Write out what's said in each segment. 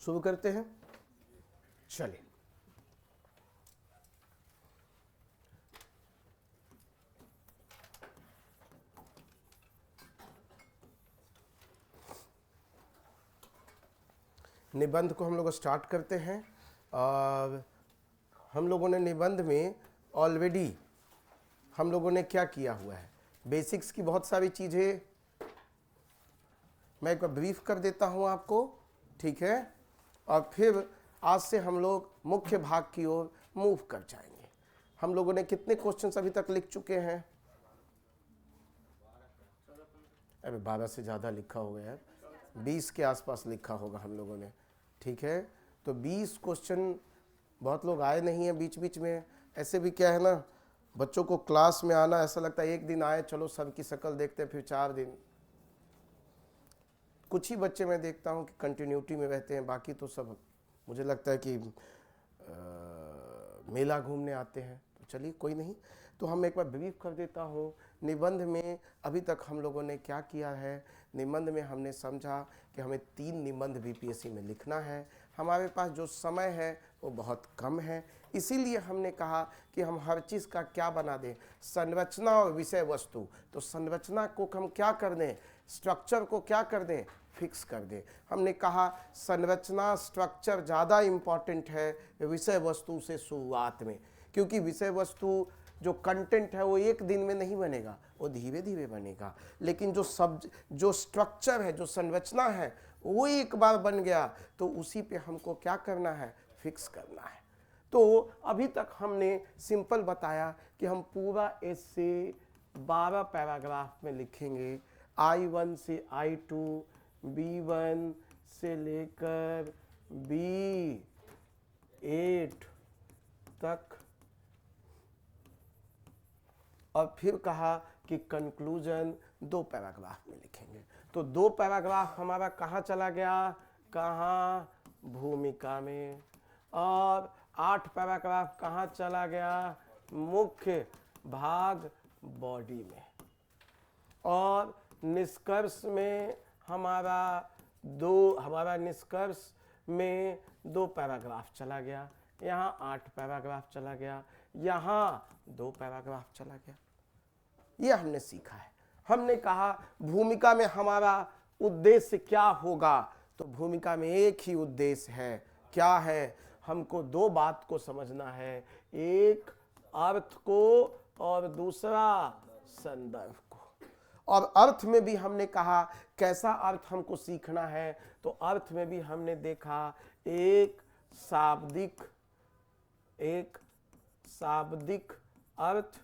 शुरू करते हैं। चलिए, निबंध को हम लोग स्टार्ट करते हैं। और हम लोगों ने निबंध में ऑलरेडी हम लोगों ने क्या किया हुआ है, बेसिक्स की बहुत सारी चीज़ें मैं एक बार ब्रीफ कर देता हूं आपको, ठीक है। और फिर आज से हम लोग मुख्य भाग की ओर मूव कर जाएंगे। हम लोगों ने कितने क्वेश्चंस अभी तक लिख चुके हैं? अरे 12 से ज़्यादा लिखा होगा यार, 20 के आसपास लिखा होगा हम लोगों ने, ठीक है। तो 20 क्वेश्चन, बहुत लोग आए नहीं हैं बीच बीच में। ऐसे भी क्या है ना, बच्चों को क्लास में आना ऐसा लगता है एक दिन आए, चलो सर की शक्ल देखते हैं, फिर 4 दिन। कुछ ही बच्चे मैं देखता हूँ कि कंटिन्यूटी में रहते हैं, बाकी तो सब मुझे लगता है कि मेला घूमने आते हैं। तो चलिए कोई नहीं, तो हम एक बार ब्रीफ कर देता हूँ। निबंध में अभी तक हम लोगों ने क्या किया है, निबंध में हमने समझा कि हमें 3 निबंध बीपीएससी में लिखना है। हमारे पास जो समय है वो बहुत कम है, इसीलिए हमने कहा कि हम हर चीज़ का क्या बना दें, संरचना और विषय वस्तु। तो संरचना को हम क्या कर दें, स्ट्रक्चर को क्या कर दें, फिक्स कर दें। हमने कहा संरचना स्ट्रक्चर ज़्यादा इम्पॉर्टेंट है विषय वस्तु से शुरुआत में, क्योंकि विषय वस्तु जो कंटेंट है वो एक दिन में नहीं बनेगा, वो धीरे धीरे बनेगा। लेकिन जो स्ट्रक्चर है, जो संरचना है, वो एक बार बन गया तो उसी पे हमको क्या करना है, फिक्स करना है। तो अभी तक हमने सिंपल बताया कि हम पूरा एस्से 12 पैराग्राफ में लिखेंगे, I1 से I2, B1 से लेकर B8 तक, और फिर कहा कि कंक्लूजन 2 पैराग्राफ में लिखेंगे। तो 2 पैराग्राफ हमारा कहाँ चला गया, कहाँ, भूमिका में। और 8 पैराग्राफ कहाँ चला गया, मुख्य भाग बॉडी में। और निष्कर्ष में हमारा निष्कर्ष में 2 पैराग्राफ चला गया, यहाँ 8 पैराग्राफ चला गया, यहाँ 2 पैराग्राफ चला गया। ये हमने सीखा है। हमने कहा भूमिका में हमारा उद्देश्य क्या होगा, तो भूमिका में एक ही उद्देश्य है, क्या है, हमको 2 बात को समझना है, एक अर्थ को और दूसरा संदर्भ को। और अर्थ में भी हमने कहा कैसा अर्थ हमको सीखना है, तो अर्थ में भी हमने देखा एक शाब्दिक अर्थ,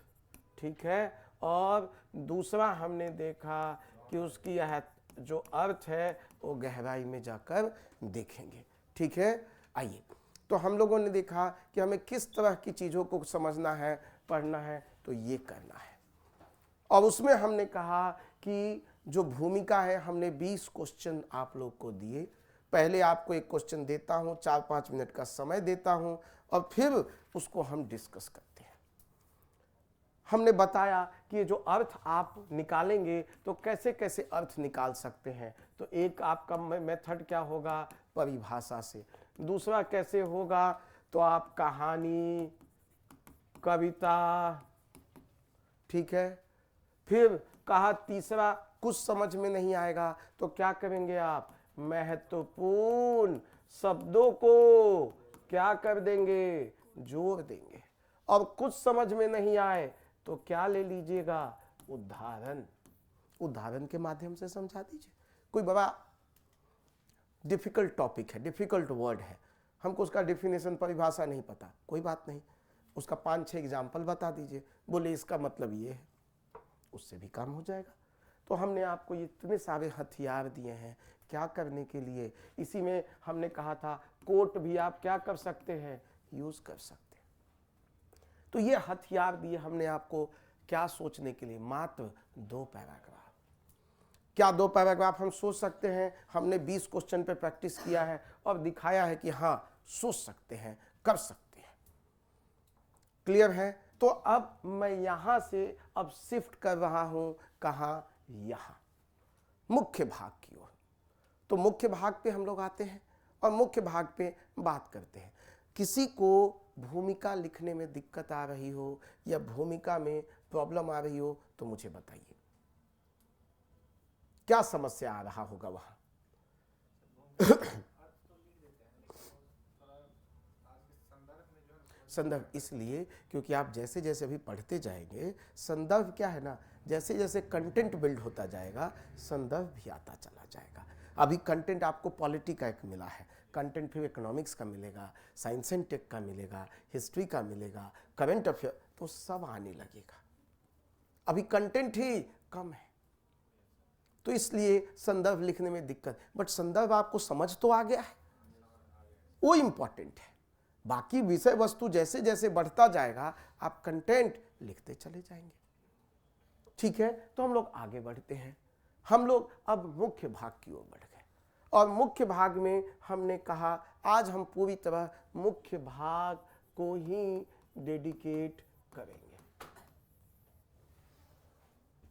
ठीक है, और दूसरा हमने देखा कि उसकी यह जो अर्थ है वो गहराई में जाकर देखेंगे, ठीक है। आइए, तो हम लोगों ने देखा कि हमें किस तरह की चीज़ों को समझना है, पढ़ना है, तो ये करना है। और उसमें हमने कहा कि जो भूमिका है, हमने 20 क्वेश्चन आप लोग को दिए। पहले आपको एक क्वेश्चन देता हूं, 4-5 मिनट का समय देता हूं, और फिर उसको हम डिस्कस करते हैं। हमने बताया कि ये जो अर्थ आप निकालेंगे तो कैसे कैसे अर्थ निकाल सकते हैं। तो एक आपका मेथड क्या होगा, परिभाषा से। दूसरा कैसे होगा, तो आप कहानी, कविता, ठीक है। फिर कहा तीसरा, कुछ समझ में नहीं आएगा तो क्या करेंगे आप, महत्वपूर्ण शब्दों को क्या कर देंगे, जोड़ देंगे। और कुछ समझ में नहीं आए तो क्या ले लीजिएगा, उदाहरण के माध्यम से समझा दीजिए। कोई बड़ा डिफिकल्ट टॉपिक है, डिफिकल्ट वर्ड है, हमको उसका डेफिनेशन, परिभाषा नहीं पता, कोई बात नहीं, उसका 5-6 एग्जाम्पल बता दीजिए, बोले इसका मतलब ये है, उससे भी काम हो जाएगा। तो हमने आपको इतने सारे हथियार दिए हैं क्या करने के लिए। इसी में हमने कहा था कोट भी आप क्या कर सकते हैं, यूज कर सकते हैं। तो ये हथियार दिए हमने आपको क्या सोचने के लिए, मात्र 2 पैराग्राफ। क्या 2 पैराग्राफ हम सोच सकते हैं? हमने 20 क्वेश्चन पे प्रैक्टिस किया है और दिखाया है कि हाँ सोच सकते हैं, कर सकते हैं। क्लियर है? तो अब मैं यहां से अब शिफ्ट कर रहा हूं, कहां, यहां मुख्य भाग की ओर। तो मुख्य भाग पे हम लोग आते हैं और मुख्य भाग पे बात करते हैं। किसी को भूमिका लिखने में दिक्कत आ रही हो या भूमिका में प्रॉब्लम आ रही हो तो मुझे बताइए, क्या समस्या आ रहा होगा वहां? संदर्भ इसलिए क्योंकि आप जैसे जैसे अभी पढ़ते जाएंगे, संदर्भ क्या है ना, जैसे जैसे कंटेंट बिल्ड होता जाएगा संदर्भ भी आता चला जाएगा। अभी कंटेंट आपको पॉलिटी का एक मिला है, कंटेंट फिर इकोनॉमिक्स का मिलेगा, साइंस एंड टेक का मिलेगा, हिस्ट्री का मिलेगा, करंट अफेयर, तो सब आने लगेगा। अभी कंटेंट ही कम है, तो इसलिए संदर्भ लिखने में दिक्कत। बट संदर्भ आपको समझ तो आ गया है, वो इंपॉर्टेंट है। बाकी विषय वस्तु जैसे जैसे बढ़ता जाएगा आप कंटेंट लिखते चले जाएंगे। ठीक है, तो हम लोग आगे बढ़ते हैं। हम लोग अब मुख्य भाग की ओर बढ़ गए और मुख्य भाग में हमने कहा आज हम पूरी तरह मुख्य भाग को ही डेडिकेट करेंगे।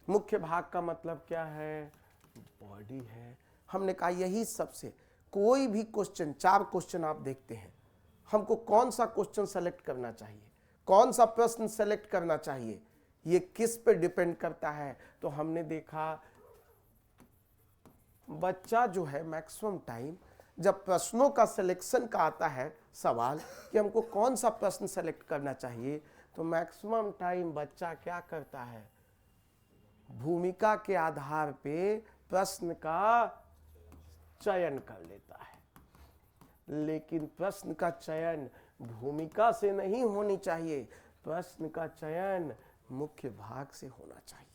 मुख्य भाग का मतलब क्या है? बॉडी है। हमने कहा यही सबसे, कोई भी क्वेश्चन, 4 क्वेश्चन आप देखते हैं, हमको कौन सा क्वेश्चन सेलेक्ट करना चाहिए, कौन सा प्रश्न सेलेक्ट करना चाहिए, ये किस पे डिपेंड करता है? तो हमने देखा बच्चा जो है मैक्सिमम टाइम जब प्रश्नों का सिलेक्शन का आता है सवाल कि हमको कौन सा प्रश्न सेलेक्ट करना चाहिए, तो मैक्सिमम टाइम बच्चा क्या करता है, भूमिका के आधार पे प्रश्न का चयन कर लेता है। लेकिन प्रश्न का चयन भूमिका से नहीं होनी चाहिए, प्रश्न का चयन मुख्य भाग से होना चाहिए।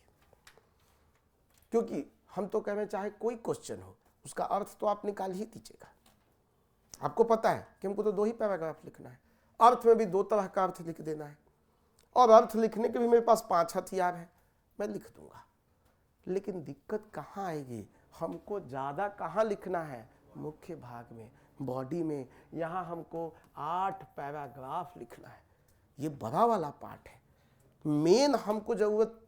क्योंकि हम तो कह रहे हैं चाहे कोई क्वेश्चन हो उसका अर्थ तो आप निकाल ही दीजिएगा। आपको पता है कि हमको तो 2 ही पैराग्राफ लिखना है, अर्थ में भी 2 तरह का अर्थ लिख देना है, और अर्थ लिखने के भी मेरे पास 5 हथियार है, मैं लिख दूंगा। लेकिन दिक्कत कहाँ आएगी, हमको ज़्यादा कहाँ लिखना है, मुख्य भाग में, बॉडी में। यहाँ हमको 8 पैराग्राफ लिखना है, ये बड़ा वाला पार्ट है। मेन हमको जरूरत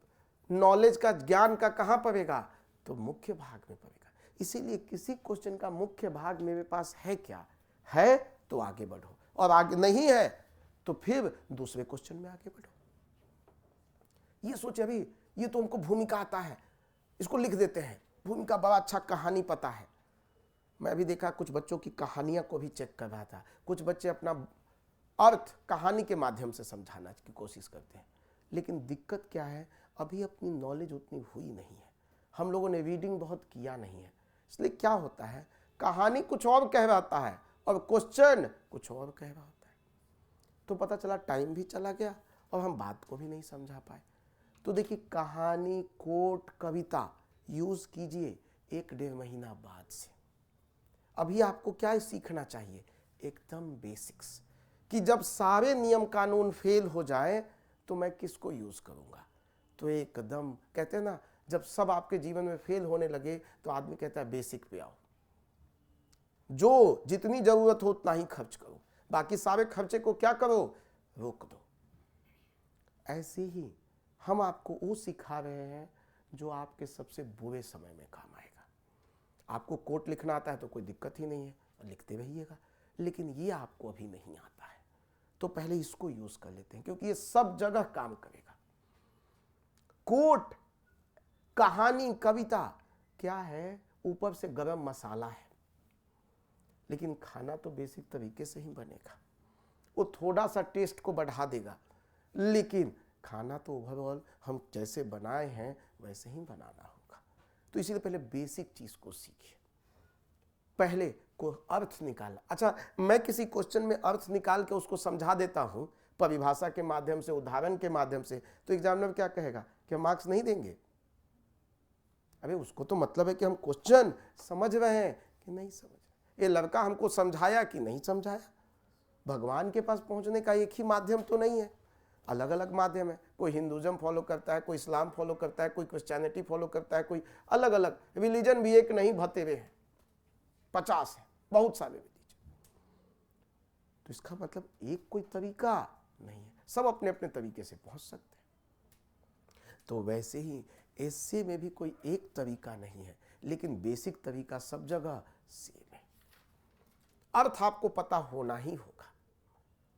नॉलेज का, ज्ञान का कहाँ पड़ेगा, तो मुख्य भाग में पड़ेगा। इसीलिए किसी क्वेश्चन का मुख्य भाग मेरे पास है क्या, है तो आगे बढ़ो, और आगे नहीं है तो फिर दूसरे क्वेश्चन में आगे बढ़ो। ये सोचे अभी ये तो हमको भूमिका आता है, इसको लिख देते हैं, भूमिका बड़ा अच्छा, कहानी पता है। मैं अभी देखा कुछ बच्चों की कहानियां को भी चेक कर रहा था, कुछ बच्चे अपना अर्थ कहानी के माध्यम से समझाना की कोशिश करते हैं। लेकिन दिक्कत क्या है, अभी अपनी नॉलेज उतनी हुई नहीं है, हम लोगों ने रीडिंग बहुत किया नहीं है। इसलिए क्या होता है, कहानी कुछ और कह रहा होता है और क्वेश्चन कुछ और कह रहा होता है, तो पता चला टाइम भी चला गया और हम बात को भी नहीं समझा पाए। तो देखिए, कहानी, कोट, कविता यूज कीजिए 1-1.5 महीना बाद से। अभी आपको क्या सीखना चाहिए, एकदम बेसिक्स, कि जब सारे नियम कानून फेल हो जाए तो मैं किसको यूज करूंगा। तो एकदम कहते हैं ना, जब सब आपके जीवन में फेल होने लगे तो आदमी कहता है बेसिक पे आओ, जो जितनी जरूरत हो उतना ही खर्च करो, बाकी सारे खर्चे को क्या करो, रोक दो। ऐसे ही हम आपको वो सिखा रहे हैं जो आपके सबसे बुरे समय में काम आएगा। आपको कोट लिखना आता है तो कोई दिक्कत ही नहीं है, लिखते रहिएगा। लेकिन ये आपको अभी नहीं आता है तो पहले इसको यूज कर लेते हैं, क्योंकि ये सब जगह काम करेगा। कोट, कहानी, कविता क्या है, ऊपर से गरम मसाला है, लेकिन खाना तो बेसिक तरीके से ही बनेगा। वो थोड़ा सा टेस्ट को बढ़ा देगा, लेकिन खाना तो ओवरऑल हम जैसे बनाए हैं वैसे ही बनाना होगा। तो इसीलिए पहले बेसिक चीज को सीखिए, पहले को अर्थ निकालना। अच्छा, मैं किसी क्वेश्चन में अर्थ निकाल के उसको समझा देता हूं परिभाषा के माध्यम से, उदाहरण के माध्यम से, तो एग्जामिनर क्या कहेगा कि मार्क्स नहीं देंगे। अबे उसको तो मतलब है कि हम क्वेश्चन समझ रहे हैं कि नहीं समझ रहे, ये लड़का हमको समझाया कि नहीं समझाया। भगवान के पास पहुंचने का एक ही माध्यम तो नहीं है, अलग अलग माध्यम है। कोई हिंदुज्म फॉलो करता है, कोई इस्लाम फॉलो करता है, कोई क्रिश्चियनिटी फॉलो करता है, कोई अलग अलग। रिलीजन भी एक नहीं, भतेरे हैं, 50 है, बहुत सारे रिलीजन। तो इसका मतलब एक कोई तरीका नहीं है, सब अपने अपने तरीके से पहुंच सकते हैं। तो वैसे ही ऐसे में भी कोई एक तरीका नहीं है, लेकिन बेसिक तरीका सब जगह सेम है। अर्थ आपको पता होना ही होगा।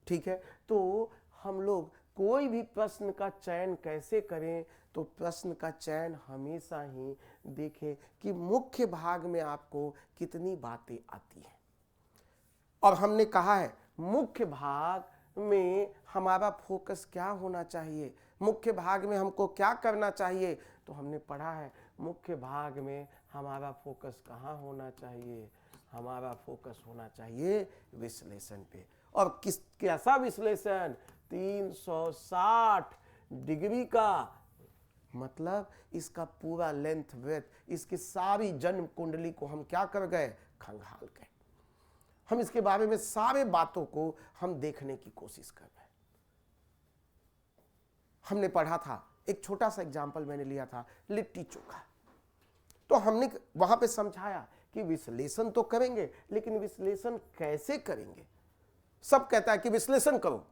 ठीक है, तो हम लोग कोई भी प्रश्न का चयन कैसे करें, तो प्रश्न का चयन हमेशा ही देखें कि मुख्य भाग में आपको कितनी बातें आती हैं। और हमने कहा है मुख्य भाग में हमारा फोकस क्या होना चाहिए, मुख्य भाग में हमको क्या करना चाहिए, तो हमने पढ़ा है मुख्य भाग में हमारा फोकस कहाँ होना चाहिए, हमारा फोकस होना चाहिए विश्लेषण पे। और किस कैसा विश्लेषण, 360 डिग्री का, मतलब इसका पूरा लेंथ ब्रेथ, इसकी सारी जन्म कुंडली को हम क्या कर गए, खंगाल गए। हम इसके बारे में सारे बातों को हम देखने की कोशिश कर रहे हैं। हमने पढ़ा था, एक छोटा सा एग्जाम्पल मैंने लिया था, लिट्टी चोखा। तो हमने वहां पे समझाया कि विश्लेषण तो करेंगे, लेकिन विश्लेषण कैसे करेंगे। सब कहता है कि विश्लेषण करो,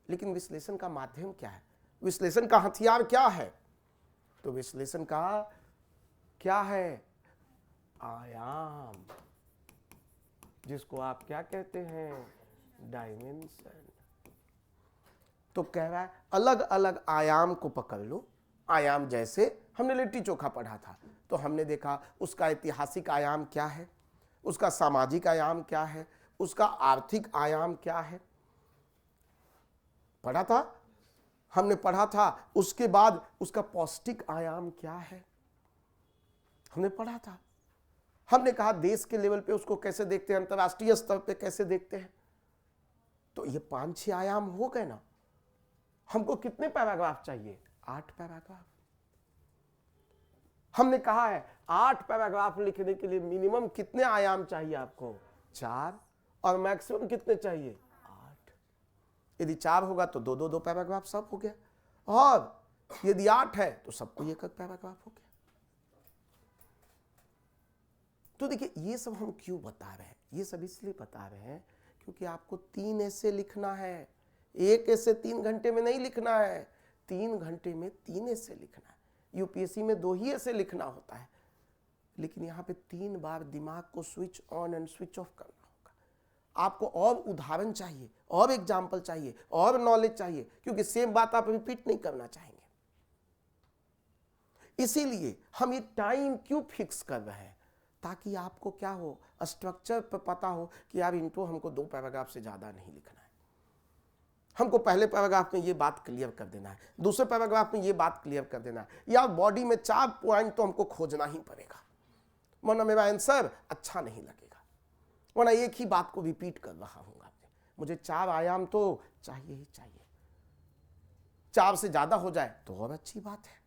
लेकिन विश्लेषण का माध्यम क्या है, विश्लेषण का हथियार क्या है, तो विश्लेषण का क्या है, आयाम, जिसको आप क्या कहते हैं, डायमेंशन। तो कह रहा है अलग अलग आयाम को पकड़ लो। आयाम जैसे हमने लिट्टी चोखा पढ़ा था, तो हमने देखा उसका ऐतिहासिक आयाम क्या है, उसका सामाजिक आयाम क्या है, उसका आर्थिक आयाम क्या है, पढ़ा था हमने, पढ़ा था। उसके बाद उसका पौष्टिक आयाम क्या है, हमने पढ़ा था। हमने कहा देश के लेवल पे उसको कैसे देखते हैं, अंतर्राष्ट्रीय स्तर पे कैसे देखते हैं। तो ये 5-6 आयाम हो गए ना। हमको कितने पैराग्राफ चाहिए, 8 पैराग्राफ। हमने कहा है 8 पैराग्राफ लिखने के लिए मिनिमम कितने आयाम चाहिए आपको, 4, और मैक्सिमम कितने चाहिए, 8। यदि 4 होगा तो 2-2 पैराग्राफ सब हो गया, और यदि 8 है तो सबको एक पैराग्राफ हो गया। तो देखिए ये सब हम क्यों बता रहे हैं, ये सब इसलिए बता रहे हैं क्योंकि आपको 3 ऐसे लिखना है। एक ऐसे 3 घंटे में नहीं लिखना है, 3 घंटे में 3 ऐसे लिखना है। यूपीएससी में 2 ही ऐसे लिखना होता है, लेकिन यहाँ पे 3 बार दिमाग को switch on and switch off करना होगा। आपको और उदाहरण चाहिए, और एग्जाम्पल चाहिए, और नॉलेज चाहिए, क्योंकि सेम बात आप रिपीट नहीं करना चाहेंगे। इसीलिए हम ये टाइम क्यों फिक्स कर रहे हैं, ताकि आपको क्या हो, स्ट्रक्चर पर पता हो कि यार इंट्रो हमको 2 पैराग्राफ से ज़्यादा नहीं लिखना है। हमको पहले पैराग्राफ में ये बात क्लियर कर देना है, दूसरे पैराग्राफ में ये बात क्लियर कर देना है, या बॉडी में 4 पॉइंट तो हमको खोजना ही पड़ेगा, वरना मेरा आंसर अच्छा नहीं लगेगा, वरना एक ही बात को रिपीट कर रहा हूँ। मुझे 4 आयाम तो चाहिए ही चाहिए। 4 से ज़्यादा हो जाए तो और अच्छी बात है।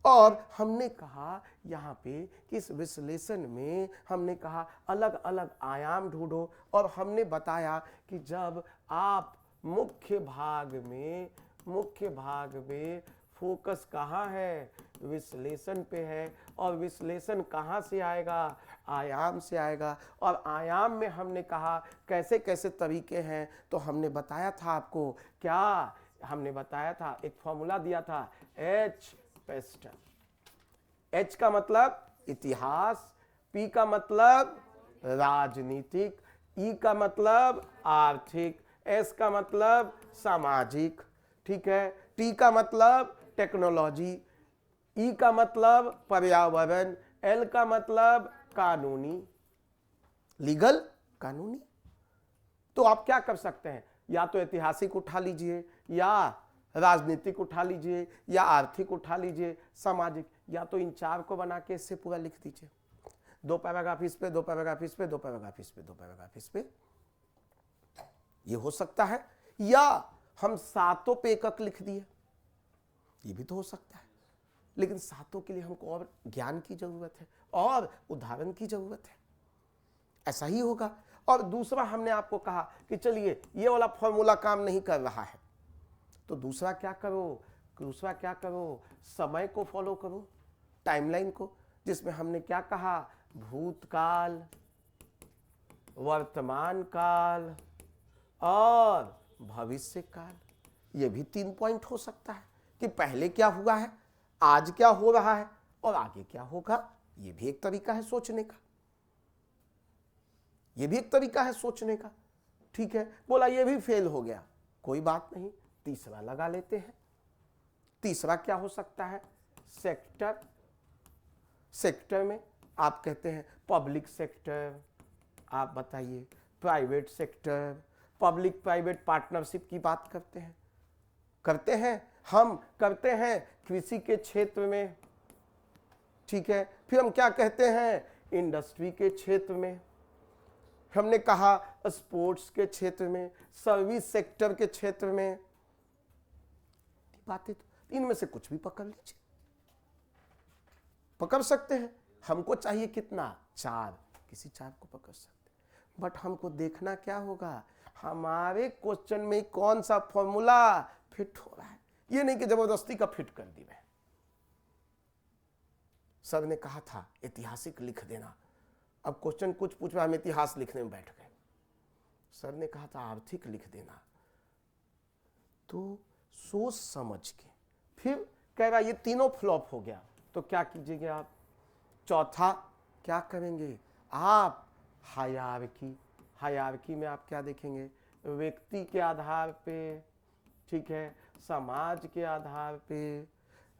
और हमने कहा यहाँ पे कि इस विश्लेषण में हमने कहा अलग अलग आयाम ढूंढो, और हमने बताया कि जब आप मुख्य भाग में फोकस कहाँ है, विश्लेषण पे है, और विश्लेषण कहाँ से आएगा, आयाम से आएगा। और आयाम में हमने कहा कैसे कैसे तरीके हैं, तो हमने बताया था आपको, क्या हमने बताया था, एक फॉर्मूला दिया था, एच पेस्टन। एच का मतलब इतिहास, पी का मतलब राजनीतिक, ई का मतलब आर्थिक, एस का मतलब सामाजिक, ठीक है, टी का मतलब टेक्नोलॉजी, ई का मतलब पर्यावरण, एल का मतलब कानूनी, लीगल, कानूनी। तो आप क्या कर सकते हैं, या तो ऐतिहासिक उठा लीजिए, या राजनीतिक उठा लीजिए, या आर्थिक उठा लीजिए, सामाजिक, या तो इन 4 को बना के इससे पूरा लिख दीजिए। 2 पैराग्राफ इस पे, 2 पैराग्राफ इस पे, 2 पैराग्राफ इस पे, 2 पैराग्राफ इस पे, ये हो सकता है। या हम 7 पे एक लिख दिए, ये भी तो हो सकता है। लेकिन 7 के लिए हमको और ज्ञान की जरूरत है, और उदाहरण की जरूरत है। ऐसा ही होगा। और दूसरा हमने आपको कहा कि चलिए ये वाला फॉर्मूला काम नहीं कर रहा है, तो दूसरा क्या करो, समय को फॉलो करो, टाइमलाइन को, जिसमें हमने क्या कहा, भूतकाल, वर्तमान काल और भविष्य काल। ये भी 3 पॉइंट हो सकता है कि पहले क्या हुआ है, आज क्या हो रहा है, और आगे क्या होगा। ये भी एक तरीका है सोचने का। ये भी एक तरीका है सोचने का। ठीक है, बोला ये भी फेल हो गया, कोई बात नहीं, तीसरा लगा लेते हैं। तीसरा क्या हो सकता है? सेक्टर। सेक्टर में आप कहते हैं पब्लिक सेक्टर, आप बताइए private sector, public private partnership की बात करते हैं, हम करते हैं कृषि के क्षेत्र में। ठीक है, फिर हम क्या कहते हैं? इंडस्ट्री के क्षेत्र में, हमने कहा स्पोर्ट्स के क्षेत्र में, सर्विस सेक्टर के क्षेत्र में। बातें तो इनमें से कुछ भी पकड़ लीजिए, पकड़ सकते हैं। हमको चाहिए कितना? 4, किसी 4 को पकड़ सकते हैं। बट हमको देखना क्या होगा, हमारे क्वेश्चन में कौन सा फॉर्मूला फिट हो रहा है। ये नहीं कि जबरदस्ती का फिट कर दी मैं। सर ने कहा था ऐतिहासिक लिख देना, अब क्वेश्चन कुछ पूछ रहा, हम इतिहास लिखने में बैठ गए। सर ने कहा था आर्थिक लिख देना, तो सोच समझ के फिर कह रहा ये तीनों फ्लॉप हो गया, तो क्या कीजिएगा आप? चौथा क्या करेंगे आप? हायरार्की में आप क्या देखेंगे? व्यक्ति के आधार पे, ठीक है, समाज के आधार पे,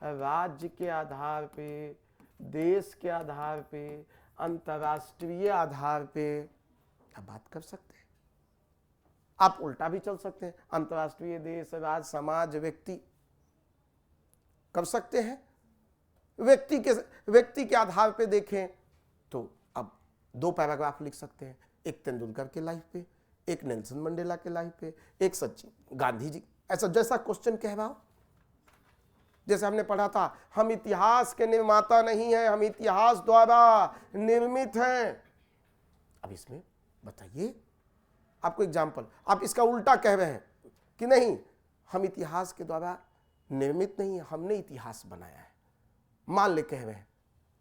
राज्य के आधार पे, देश के आधार पे, अंतर्राष्ट्रीय आधार पे आप बात कर सकते हैं। आप उल्टा भी चल सकते हैं, अंतर्राष्ट्रीय, देश, राज्य, समाज, व्यक्ति कर सकते हैं। व्यक्ति के आधार पे देखें तो अब 2 पैराग्राफ लिख सकते हैं, एक तेंदुलकर के लाइफ पे, एक नेल्सन मंडेला के लाइफ पे, एक सचिन गांधी जी। ऐसा जैसा क्वेश्चन कहवाओ, जैसे हमने पढ़ा था, हम इतिहास के निर्माता नहीं हैं, हम इतिहास द्वारा निर्मित हैं। अब इसमें बताइए, आपको एग्जाम्पल, आप इसका उल्टा कह रहे हैं कि नहीं हम इतिहास के द्वारा निर्मित नहीं है, हमने इतिहास बनाया है, मान ले कह रहे हैं,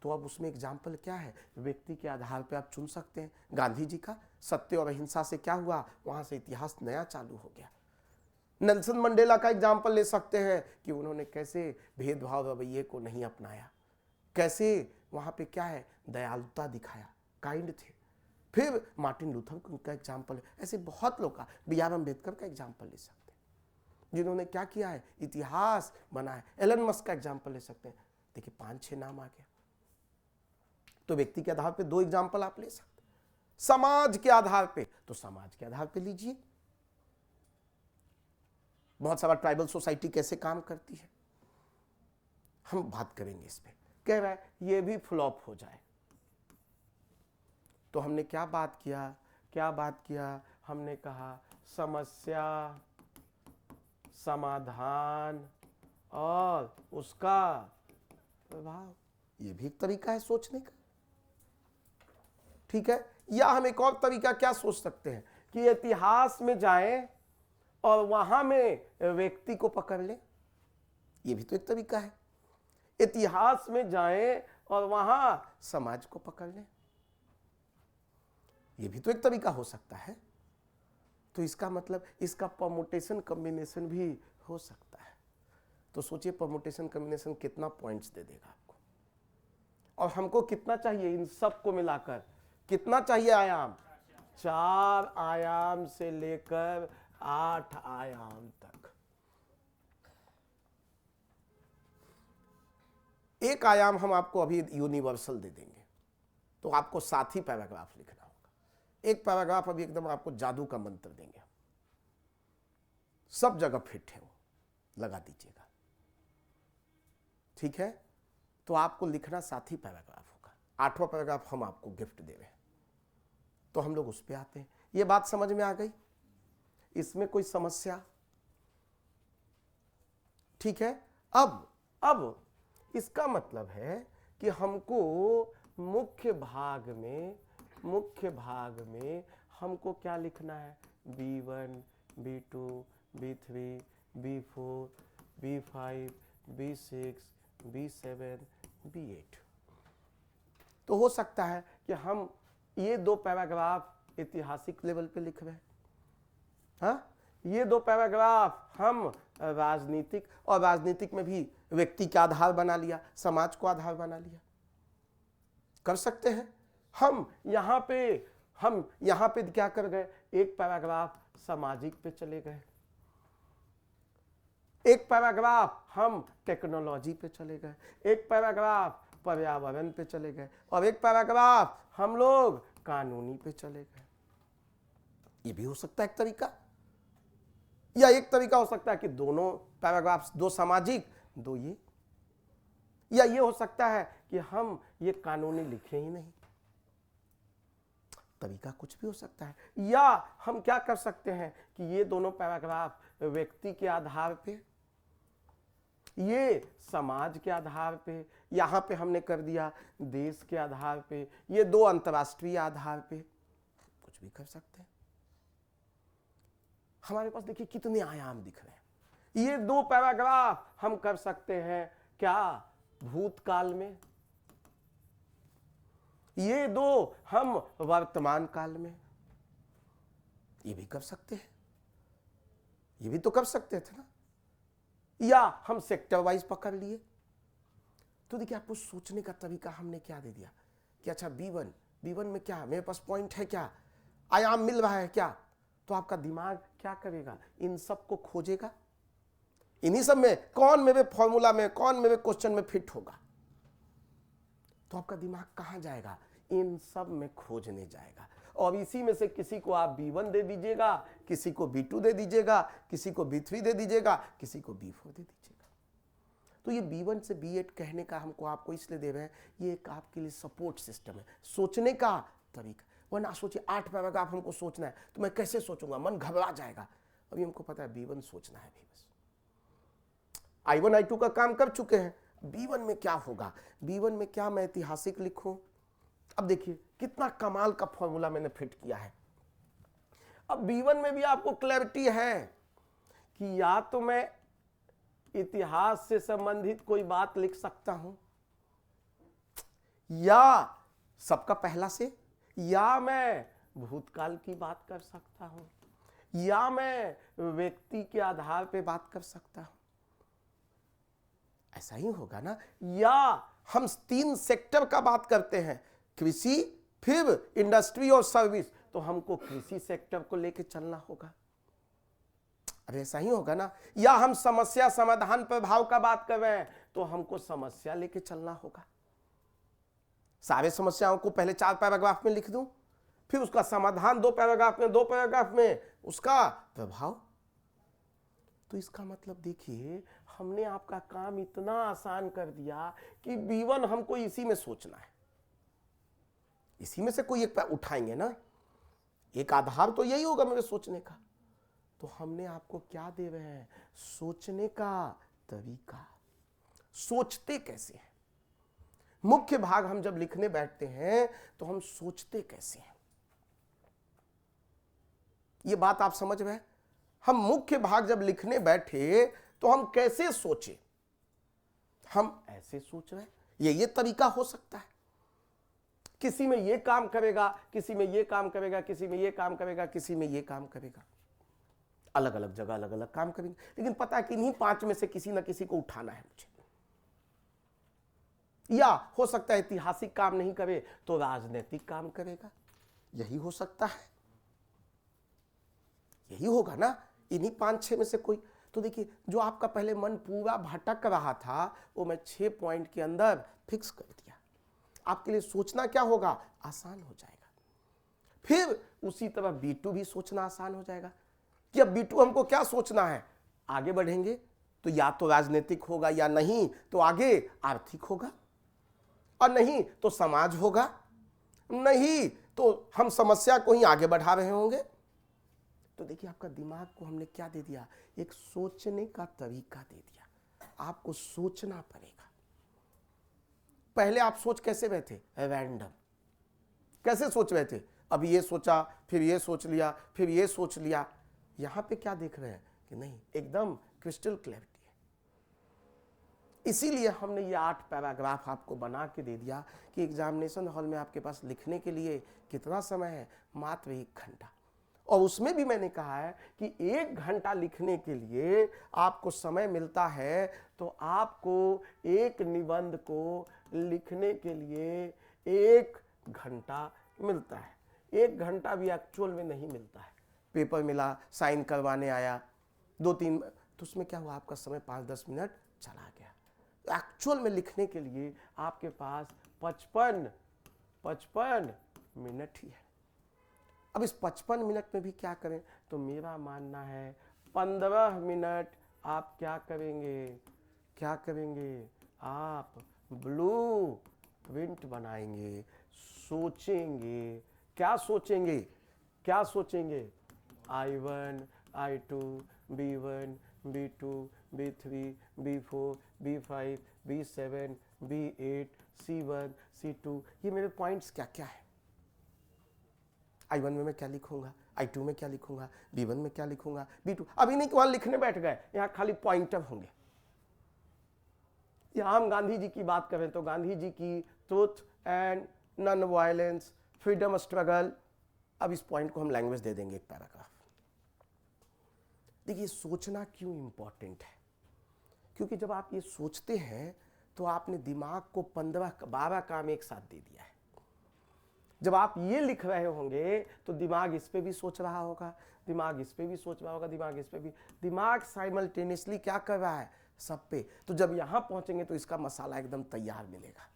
तो अब उसमें एग्जाम्पल क्या है? व्यक्ति के आधार पे आप चुन सकते हैं। गांधी जी का सत्य और अहिंसा से क्या हुआ? वहां से इतिहास नया चालू हो गया। नेल्सन मंडेला का एग्जाम्पल ले सकते हैं कि उन्होंने कैसे भेदभाव रवैये को नहीं अपनाया, कैसे वहां पे क्या है दयालुता दिखाया, काइंड थे। फिर मार्टिन लूथर का एग्जाम्पल है, ऐसे बहुत लोग का, बी.आर. अम्बेडकर का एग्जाम्पल ले सकते हैं जिन्होंने क्या किया है, इतिहास बनाया। एलन मस्क का एग्जाम्पल ले सकते हैं। देखिए 5-6 नाम आ गया। तो व्यक्ति के आधार पे 2 एग्जाम्पल आप ले सकते हैं। समाज के आधार पे, तो समाज के आधार पे लीजिए, बहुत सारा ट्राइबल सोसाइटी कैसे काम करती है, हम बात करेंगे इस पे। कह रहा है ये भी फ्लॉप हो जाए, तो हमने क्या बात किया? हमने कहा समस्या, समाधान और उसका प्रभाव। ये भी एक तरीका है सोचने का। ठीक है, या हम एक और तरीका क्या सोच सकते हैं कि इतिहास में जाएं और वहां में व्यक्ति को पकड़ लें। ये भी तो एक तरीका है। इतिहास में जाएं और वहां समाज को पकड़ लें, ये भी तो एक तरीका हो सकता है। तो इसका मतलब इसका परमुटेशन कॉम्बिनेशन भी हो सकता है। तो सोचिए परमुटेशन कॉम्बिनेशन कितना पॉइंट्स दे देगा आपको, और हमको कितना चाहिए इन सब को मिलाकर? कितना चाहिए आयाम? 4 आयाम से लेकर 8 आयाम तक। एक आयाम हम आपको अभी यूनिवर्सल दे देंगे, तो आपको 7 ही पैराग्राफ लिखना होगा। एक पैराग्राफ अभी एकदम आपको जादू का मंत्र देंगे, सब जगह फिट है, वो लगा दीजिएगा। ठीक है, तो आपको लिखना 7 ही पैराग्राफ होगा। 8वां पैराग्राफ हम आपको गिफ्ट दे रहे हैं। तो हम लोग उस पे आते हैं। ये बात समझ में आ गई? इसमें कोई समस्या? ठीक है, अब इसका मतलब है कि हमको मुख्य भाग में हमको क्या लिखना है? B1, B2, B3, B4, B5, B6, B7, B8। तो हो सकता है कि हम ये 2 पैराग्राफ ऐतिहासिक लेवल पे लिख रहे हैं, हाँ, ये 2 पैराग्राफ हम राजनीतिक, और राजनीतिक में भी व्यक्ति का आधार बना लिया, समाज को आधार बना लिया, कर सकते हैं। हम यहाँ पे हम यहां पे क्या कर गए, एक पैराग्राफ सामाजिक पे चले गए, एक पैराग्राफ हम टेक्नोलॉजी पे चले गए, एक पैराग्राफ पर्यावरण पे चले गए, और एक पैराग्राफ हम लोग कानूनी पे चले गए। ये भी हो सकता है एक तरीका, या एक तरीका हो सकता है कि दोनों पैराग्राफ्स, दो सामाजिक दो ये, या ये हो सकता है कि हम ये कानूनी लिखे ही नहीं। तरीका कुछ भी हो सकता है। या हम क्या कर सकते हैं कि ये दोनों पैराग्राफ व्यक्ति के आधार पे, ये समाज के आधार पे, यहां पे हमने कर दिया देश के आधार पे, ये दो अंतर्राष्ट्रीय आधार पे, कुछ भी कर सकते हैं। हमारे पास देखिए कितने आयाम दिख रहे हैं। ये दो पैराग्राफ हम कर सकते हैं क्या, भूतकाल में, ये दो हम वर्तमान काल में, ये भी कर सकते हैं, ये भी तो कर सकते थे ना। या हम सेक्टर वाइज पकड़ लिए। तो देखिए आपको सोचने का तरीका हमने क्या दे दिया कि अच्छा B1 में क्या मेरे पास पॉइंट है, क्या आयाम मिल रहा है क्या, तो आपका दिमाग क्या करेगा, इन सब को खोजेगा, इन्हीं सब में कौन मेरे फॉर्मूला में, कौन मेरे क्वेश्चन में फिट होगा। तो आपका दिमाग कहां जाएगा, इन सब में खोजने जाएगा, और इसी में से किसी को आप B1 दे दीजिएगा, किसी को B2 दे दीजिएगा, किसी को B3 दे दीजिएगा, किसी को B4 दे दीजिएगा। तो ये B1 से B8 कहने का हमको आपको इसलिए दे रहे हैं, ये एक आपके लिए सपोर्ट सिस्टम है, सोचने का तरीका। वरना सोचिए 8 पैराग्राफ हमको सोचना है तो मैं कैसे सोचूंगा, मन घबरा जाएगा। अभी हमको पता है B1 सोचना है भी बस। I1 I2 का काम कर चुके हैं, B1 में क्या होगा, B1 में क्या मैं ऐतिहासिक लिखूं। अब देखिए कितना कमाल का फॉर्मूला मैंने फिट किया है। अब B1 में भी आपको क्लैरिटी है कि या तो मैं इतिहास से संबंधित कोई बात लिख सकता हूं, या सबका पहला से, या मैं भूतकाल की बात कर सकता हूं, या मैं व्यक्ति के आधार पे बात कर सकता हूं। ऐसा ही होगा ना। या हम 3 सेक्टर का बात करते हैं, कृषि, फिर इंडस्ट्री और सर्विस, तो हमको कृषि सेक्टर को लेके चलना होगा। अरे ऐसा ही होगा ना। या हम समस्या समाधान प्रभाव का बात कर रहे हैं तो हमको समस्या लेके चलना होगा। सारे समस्याओं को पहले 4 पैराग्राफ में लिख दूं, फिर उसका समाधान 2 पैराग्राफ में, 2 पैराग्राफ में उसका प्रभाव। तो इसका मतलब देखिए हमने आपका काम इतना आसान कर दिया कि B1 हमको इसी में सोचना है, इसी में से कोई एक उठाएंगे ना, एक आधार तो यही होगा मेरे सोचने का। तो हमने आपको क्या दे रहे हैं, सोचने का तरीका। सोचते कैसे हैं, मुख्य भाग हम जब लिखने बैठते हैं तो हम सोचते कैसे हैं, ये बात आप समझ रहे हैं। हम मुख्य भाग जब लिखने बैठे तो हम कैसे सोचे, हम ऐसे सोच रहे हैं, ये तरीका हो सकता है। किसी में ये काम करेगा, किसी में ये काम करेगा, किसी में ये काम करेगा, किसी में ये काम करेगा, अलग अलग जगह अलग अलग काम करेंगे, लेकिन पता है कि इन्हीं 5 में से किसी ना किसी को उठाना है मुझे। या हो सकता है ऐतिहासिक काम नहीं करे तो राजनीतिक काम करेगा, यही हो सकता है, यही होगा ना, इन्हीं 5-6 में से कोई। तो देखिए जो आपका पहले मन पूरा भटक रहा था वो मैं 6 पॉइंट के अंदर फिक्स कर दिया। आपके लिए सोचना क्या होगा, आसान हो जाएगा। फिर उसी तरह B2 भी सोचना आसान हो जाएगा कि अब B2 हमको क्या सोचना है, आगे बढ़ेंगे तो या तो राजनीतिक होगा, या नहीं तो आगे आर्थिक होगा, और नहीं तो समाज होगा, नहीं तो हम समस्या को ही आगे बढ़ा रहे होंगे। तो देखिए आपका दिमाग को हमने क्या दे दिया, एक सोचने का तरीका दे दिया। आपको सोचना पड़ेगा। पहले आप सोच कैसे रहे थे, रैंडम कैसे सोच रहे थे, अभी ये सोचा, फिर ये सोच लिया, फिर ये सोच लिया। यहां पे क्या देख रहे हैं कि नहीं, एकदम क्रिस्टल क्लैरिटी है। इसीलिए हमने ये 8 पैराग्राफ आपको बना के दे दिया कि एग्जामिनेशन हॉल में आपके पास लिखने के लिए कितना समय है, मात्र 1 घंटा। और उसमें भी मैंने कहा है कि 1 घंटा लिखने के लिए आपको समय मिलता है, तो आपको एक निबंध को लिखने के लिए 1 घंटा मिलता है। 1 घंटा भी एक्चुअल में नहीं मिलता है। पेपर मिला, साइन करवाने आया 2-3, तो उसमें क्या हुआ, आपका समय 5-10 मिनट चला गया। एक्चुअल में लिखने के लिए आपके पास 55 मिनट ही है। अब इस 55 मिनट में भी क्या करें, तो मेरा मानना है 15 मिनट आप क्या करेंगे, आप ब्लू प्रिंट बनाएंगे, सोचेंगे। क्या सोचेंगे, I1, I2, B1, B2, B3, B4, B5, B7, B8, C1, C2, ये मेरे पॉइंट्स क्या क्या है। I1 में मैं क्या लिखूंगा, I2 में क्या लिखूंगा, B1 में क्या लिखूंगा, B2, अभी नहीं कि वहां लिखने बैठ गए, यहां खाली पॉइंटर होंगे। यहां हम गांधी जी की बात करें तो गांधी जी की truth and non violence, freedom struggle, अब इस पॉइंट को हम लैंग्वेज दे देंगे एक पैराग्राफ। देखिए सोचना क्यों इंपॉर्टेंट है, क्योंकि जब आप ये सोचते हैं तो आपने दिमाग को 15-12 काम एक साथ दे दिया है। जब आप ये लिख रहे होंगे तो दिमाग इस पे भी सोच रहा होगा, दिमाग इस पे भी सोच रहा होगा, दिमाग इस पे भी, दिमाग साइमल्टेनियसली क्या कर रहा है, सब पे। तो जब यहां पहुंचेंगे तो इसका मसाला एकदम तैयार मिलेगा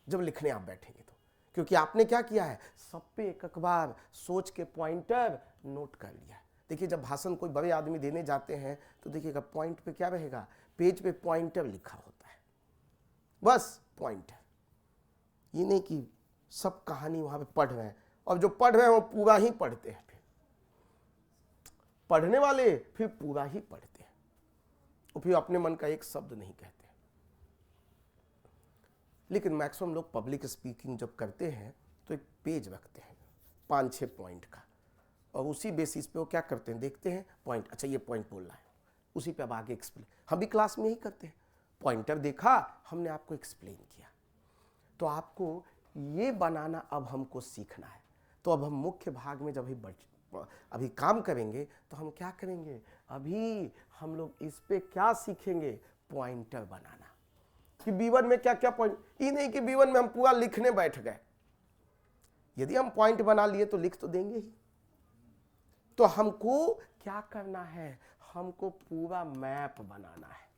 जब लिखने आप बैठेंगे तो, क्योंकि आपने क्या किया है, सब पे एक बार सोच के पॉइंटर नोट कर लिया है। देखिए जब भाषण कोई बड़े आदमी देने जाते हैं तो देखिएगा पॉइंट पे क्या रहेगा, पेज पे पॉइंटर लिखा होता है, बस पॉइंटर। ये नहीं कि सब कहानी वहां पे पढ़ रहे हैं, और जो पढ़ रहे हैं वो पूरा ही पढ़ते हैं, फिर पढ़ने वाले फिर पूरा ही पढ़ते हैं, और फिर अपने मन का एक शब्द नहीं कहते। लेकिन मैक्सिमम लोग पब्लिक स्पीकिंग जब करते हैं तो एक पेज रखते हैं 5-6 पॉइंट का, और उसी बेसिस पे वो क्या करते हैं, देखते हैं पॉइंट, अच्छा ये पॉइंट बोल रहा है, उसी पे अब आगे एक्सप्लेन। हम भी क्लास में यही करते हैं, पॉइंटर देखा, हमने आपको एक्सप्लेन किया। तो आपको ये बनाना अब हमको सीखना है। तो अब हम मुख्य भाग में जब अभी काम करेंगे तो हम क्या करेंगे, अभी हम लोग इस पे क्या सीखेंगे, पॉइंटर बनाना, कि B1 में क्या क्या पॉइंट। ये नहीं कि B1 में हम पूरा लिखने बैठ गए, यदि हम पॉइंट बना लिए तो लिख तो देंगे ही। तो हमको क्या करना है, हमको पूरा मैप बनाना है,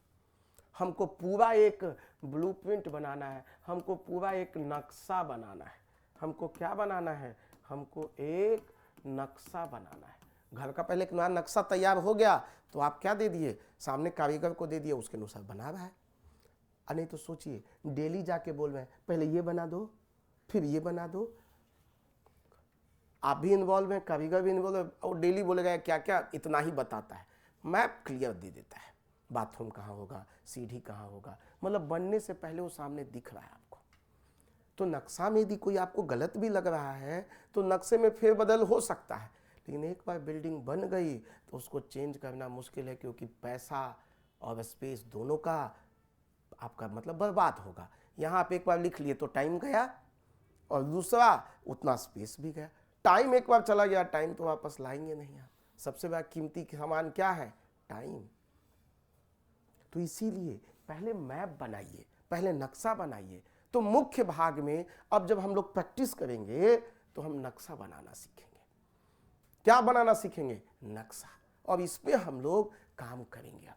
हमको पूरा एक ब्लूप्रिंट बनाना है, हमको पूरा एक नक्शा बनाना है। हमको क्या बनाना है, हमको एक नक्शा बनाना है। घर का पहले एक नया नक्शा तैयार हो गया तो आप क्या दे दिए, सामने कारीगर को दे दिए, उसके अनुसार बना रहा है। नहीं तो सोचिए डेली जाके बोल रहे हैं पहले ये बना दो, फिर ये बना दो, आप भी इन्वॉल्व हैं, कारीगर भी इन्वॉल्व है, और डेली बोलेगा क्या क्या, इतना ही बताता है, मैप क्लियर दे देता है, बाथरूम कहाँ होगा, सीढ़ी कहाँ होगा, मतलब बनने से पहले वो सामने दिख रहा है आपको। तो नक्शा में यदि कोई आपको गलत भी लग रहा है तो नक्शे में फेरबदल हो सकता है, लेकिन एक बार बिल्डिंग बन गई तो उसको चेंज करना मुश्किल है, क्योंकि पैसा और स्पेस दोनों का आपका मतलब बर्बाद होगा। यहाँ आप एक बार लिख लिए तो टाइम गया, और दूसरा उतना स्पेस भी गया। टाइम एक बार चला गया, टाइम तो वापस लाएंगे नहीं आप। सबसे बड़ा कीमती सामान क्या है, टाइम। तो इसीलिए पहले मैप बनाइए, पहले नक्शा बनाइए। तो मुख्य भाग में अब जब हम लोग प्रैक्टिस करेंगे तो हम नक्शा बनाना सीखेंगे। क्या बनाना सीखेंगे, नक्शा, और इस पे हम लोग काम करेंगे।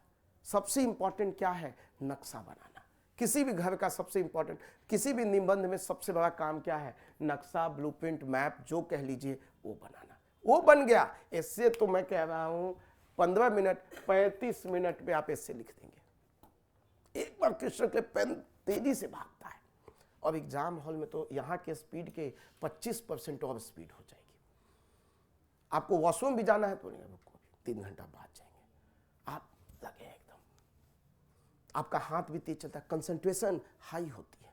सबसे इंपॉर्टेंट क्या है, नक्शा बनाना। किसी भी घर का सबसे इंपॉर्टेंट, किसी भी निबंध में सबसे बड़ा काम क्या है, नक्शा, ब्लूप्रिंट, मैप, जो कह लीजिए वो बनाना। वो बन गया, इससे तो मैं कह रहा हूं 15 मिनट 35 मिनट में आप इससे लिख देंगे। एक बार क्वेश्चन के पेन तेजी से भागता है, और एग्जाम हॉल में तो यहाँ के स्पीड के 25% और स्पीड हो जाएगी। आपको वॉशरूम भी जाना है तो नहीं, 3 घंटा बाद जाएंगे, आप लगे एकदम, आपका हाथ भी तेज चलता है, कंसंट्रेशन हाई होती है,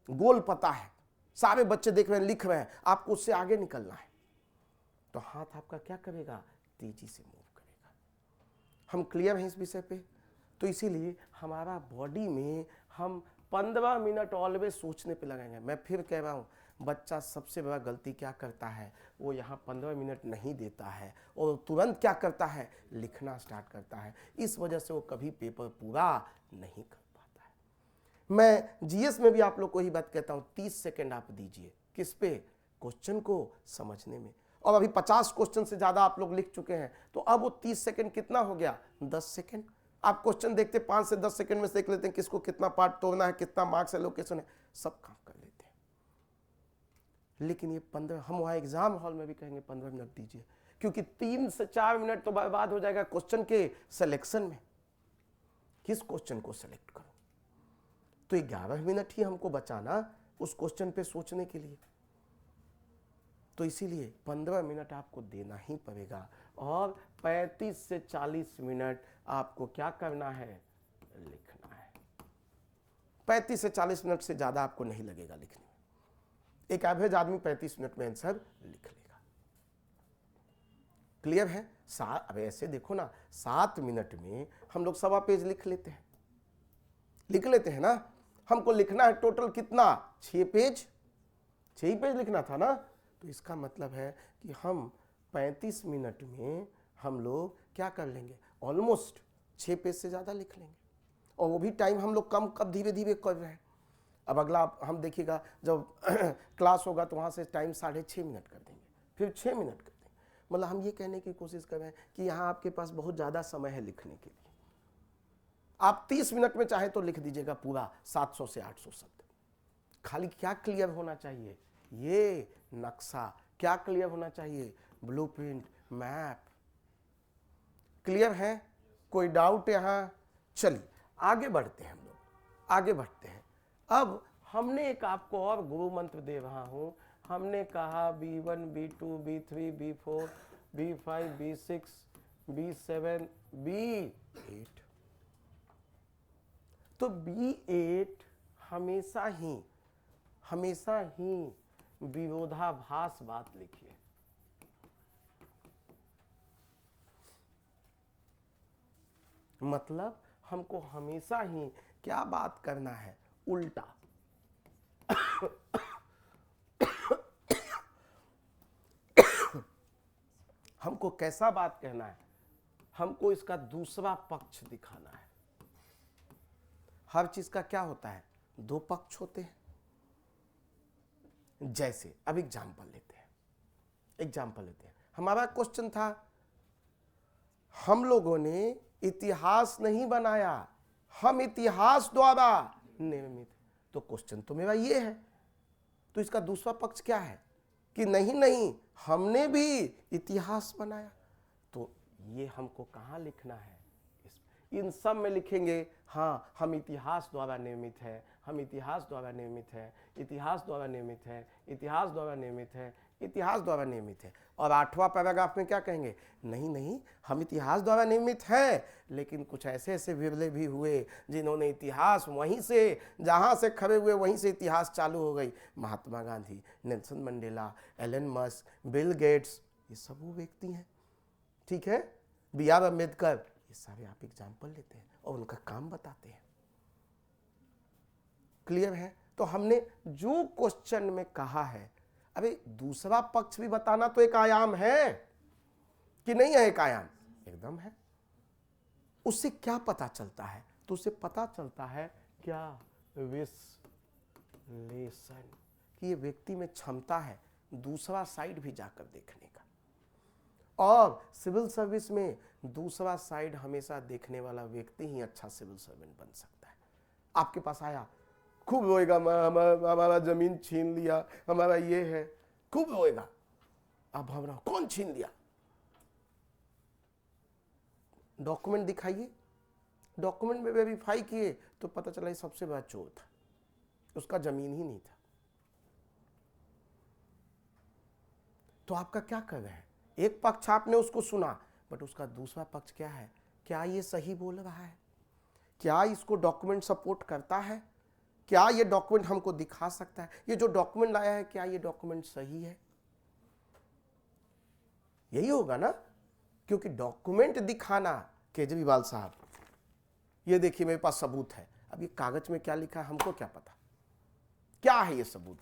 गोल पता है, सारे बच्चे देख रहे हैं, लिख रहे हैं, आपको उससे आगे निकलना है, तो हाथ आपका क्या करेगा, तेजी से मूव करेगा। हम क्लियर हैं इस विषय पे? तो इसीलिए हमारा बॉडी में हम 15 मिनट ऑलवेज सोचने पे लगाएंगे। मैं फिर कह रहा हूँ, बच्चा सबसे बड़ा गलती क्या करता है, वो यहाँ 15 मिनट नहीं देता है और तुरंत क्या करता है, लिखना स्टार्ट करता है। इस वजह से वो कभी पेपर पूरा नहीं कर पाता है। मैं जीएस में भी आप लोग को ही बात कहता हूँ, 30 सेकेंड आप दीजिए, किस पे, क्वेश्चन को समझने में। और अभी 50 क्वेश्चन से ज्यादा आप लोग लिख चुके हैं, तो अब वो 30 सेकंड कितना हो गया, 10 सेकंड। आप क्वेश्चन देखते 5 से 10 सेकंड में देख लेते हैं किसको कितना पार्ट तोड़ना है, कितना मार्क्स एलोकेशन है, सब काम कर लेते हैं। लेकिन ये 15, हम वहां एग्जाम हॉल में भी कहेंगे 15 मिनट दीजिए, क्योंकि 3 से 4 मिनट तो बर्बाद हो जाएगा क्वेश्चन के सिलेक्शन में। किस क्वेश्चन को सिलेक्ट करो, तो 11 मिनट ही हमको बचाना उस क्वेश्चन पे सोचने के लिए। तो इसीलिए 15 मिनट आपको देना ही पड़ेगा, और 35 से 40 मिनट आपको क्या करना है, लिखना है। 35 से 40 मिनट से ज्यादा आपको नहीं लगेगा लिखने में। एक एवरेज आदमी 35 मिनट में आंसर लिख लेगा। क्लियर है? अब ऐसे देखो ना, 7 मिनट में हम लोग 1.25 पेज लिख लेते हैं ना। हमको लिखना है टोटल कितना, 6 पेज, 6 पेज लिखना था ना। तो इसका मतलब है कि हम 35 मिनट में हम लोग क्या कर लेंगे, ऑलमोस्ट 6 पेज से ज़्यादा लिख लेंगे। और वो भी टाइम हम लोग कम कब धीरे धीरे कर रहे हैं। अब अगला हम देखिएगा जब क्लास होगा तो वहाँ से टाइम 6.5 मिनट कर देंगे, फिर 6 मिनट कर देंगे। मतलब हम ये कहने की कोशिश कर रहे हैं कि यहाँ आपके पास बहुत ज़्यादा समय है लिखने के लिए। आप 30 मिनट में चाहे तो लिख दीजिएगा पूरा 700 से 800 शब्द। खाली क्या क्लियर होना चाहिए, ये नक्शा क्या क्लियर होना चाहिए, ब्लूप्रिंट, मैप। क्लियर है? कोई डाउट यहाँ? चलिए आगे बढ़ते हैं, हम लोग आगे बढ़ते हैं। अब हमने एक आपको और गुरु मंत्र दे रहा हूं। हमने कहा B1, B2, B3, B4, B5, B6, B7, B8। तो B8 हमेशा ही विरोधाभास बात लिखिए। मतलब हमको हमेशा ही क्या बात करना है, उल्टा। हमको कैसा बात कहना है, हमको इसका दूसरा पक्ष दिखाना है। हर चीज का क्या होता है, 2 पक्ष होते हैं। जैसे अब एग्जाम्पल लेते हैं। हमारा क्वेश्चन था, हम लोगों ने इतिहास नहीं बनाया, हम इतिहास द्वारा निर्मित। तो क्वेश्चन तो मेरा ये है, तो इसका दूसरा पक्ष क्या है कि नहीं हमने भी इतिहास बनाया। तो ये हमको कहाँ लिखना है, इन सब में लिखेंगे। हाँ, हम इतिहास द्वारा निर्मित है, हम इतिहास द्वारा निर्मित है, इतिहास द्वारा निर्मित है, इतिहास द्वारा निर्मित है, इतिहास द्वारा निर्मित है। और 8वां पैराग्राफ में क्या कहेंगे, नहीं हम इतिहास द्वारा निर्मित हैं, लेकिन कुछ ऐसे विरले भी हुए जिन्होंने इतिहास वहीं से, जहां से खड़े हुए वहीं से इतिहास चालू हो गई। Mahatma Gandhi, Nelson Mandela, Elon Musk, Bill Gates, ये सब वो व्यक्ति हैं। ठीक है, B.R. अम्बेडकर, ये सारे आप एग्जाम्पल लेते हैं और उनका काम बताते हैं। क्लियर है? तो हमने जो क्वेश्चन में कहा है, अबे दूसरा पक्ष भी बताना तो एक आयाम है कि नहीं है, एक आयाम एकदम है। उससे क्या पता चलता है, तो उससे पता चलता है क्या, विश्लेषण, कि ये व्यक्ति में क्षमता है दूसरा साइड भी जाकर देखने का। और सिविल सर्विस में दूसरा साइड हमेशा देखने वाला व्यक्ति ही अच्छा सिविल सर्वेंट बन सकता है। आपके पास आया, खूब रोएगा, हमारा जमीन छीन लिया, हमारा ये है, खूब रोएगा। अब हमारा कौन छीन लिया, डॉक्यूमेंट दिखाइए। डॉक्यूमेंट में वेरीफाई किए तो पता चला ये सबसे बड़ा चोर था, उसका जमीन ही नहीं था। तो आपका क्या कर रहे हैं, एक पक्ष आपने उसको सुना, बट उसका दूसरा पक्ष क्या है, क्या ये सही बोल रहा है, क्या इसको डॉक्यूमेंट सपोर्ट करता है, क्या ये डॉक्यूमेंट हमको दिखा सकता है, ये जो डॉक्यूमेंट लाया है क्या ये डॉक्यूमेंट सही है। यही होगा ना, क्योंकि डॉक्यूमेंट दिखाना, केजरीवाल साहब ये देखिए मेरे पास सबूत है। अब ये कागज में क्या लिखा है हमको क्या पता, क्या है ये सबूत।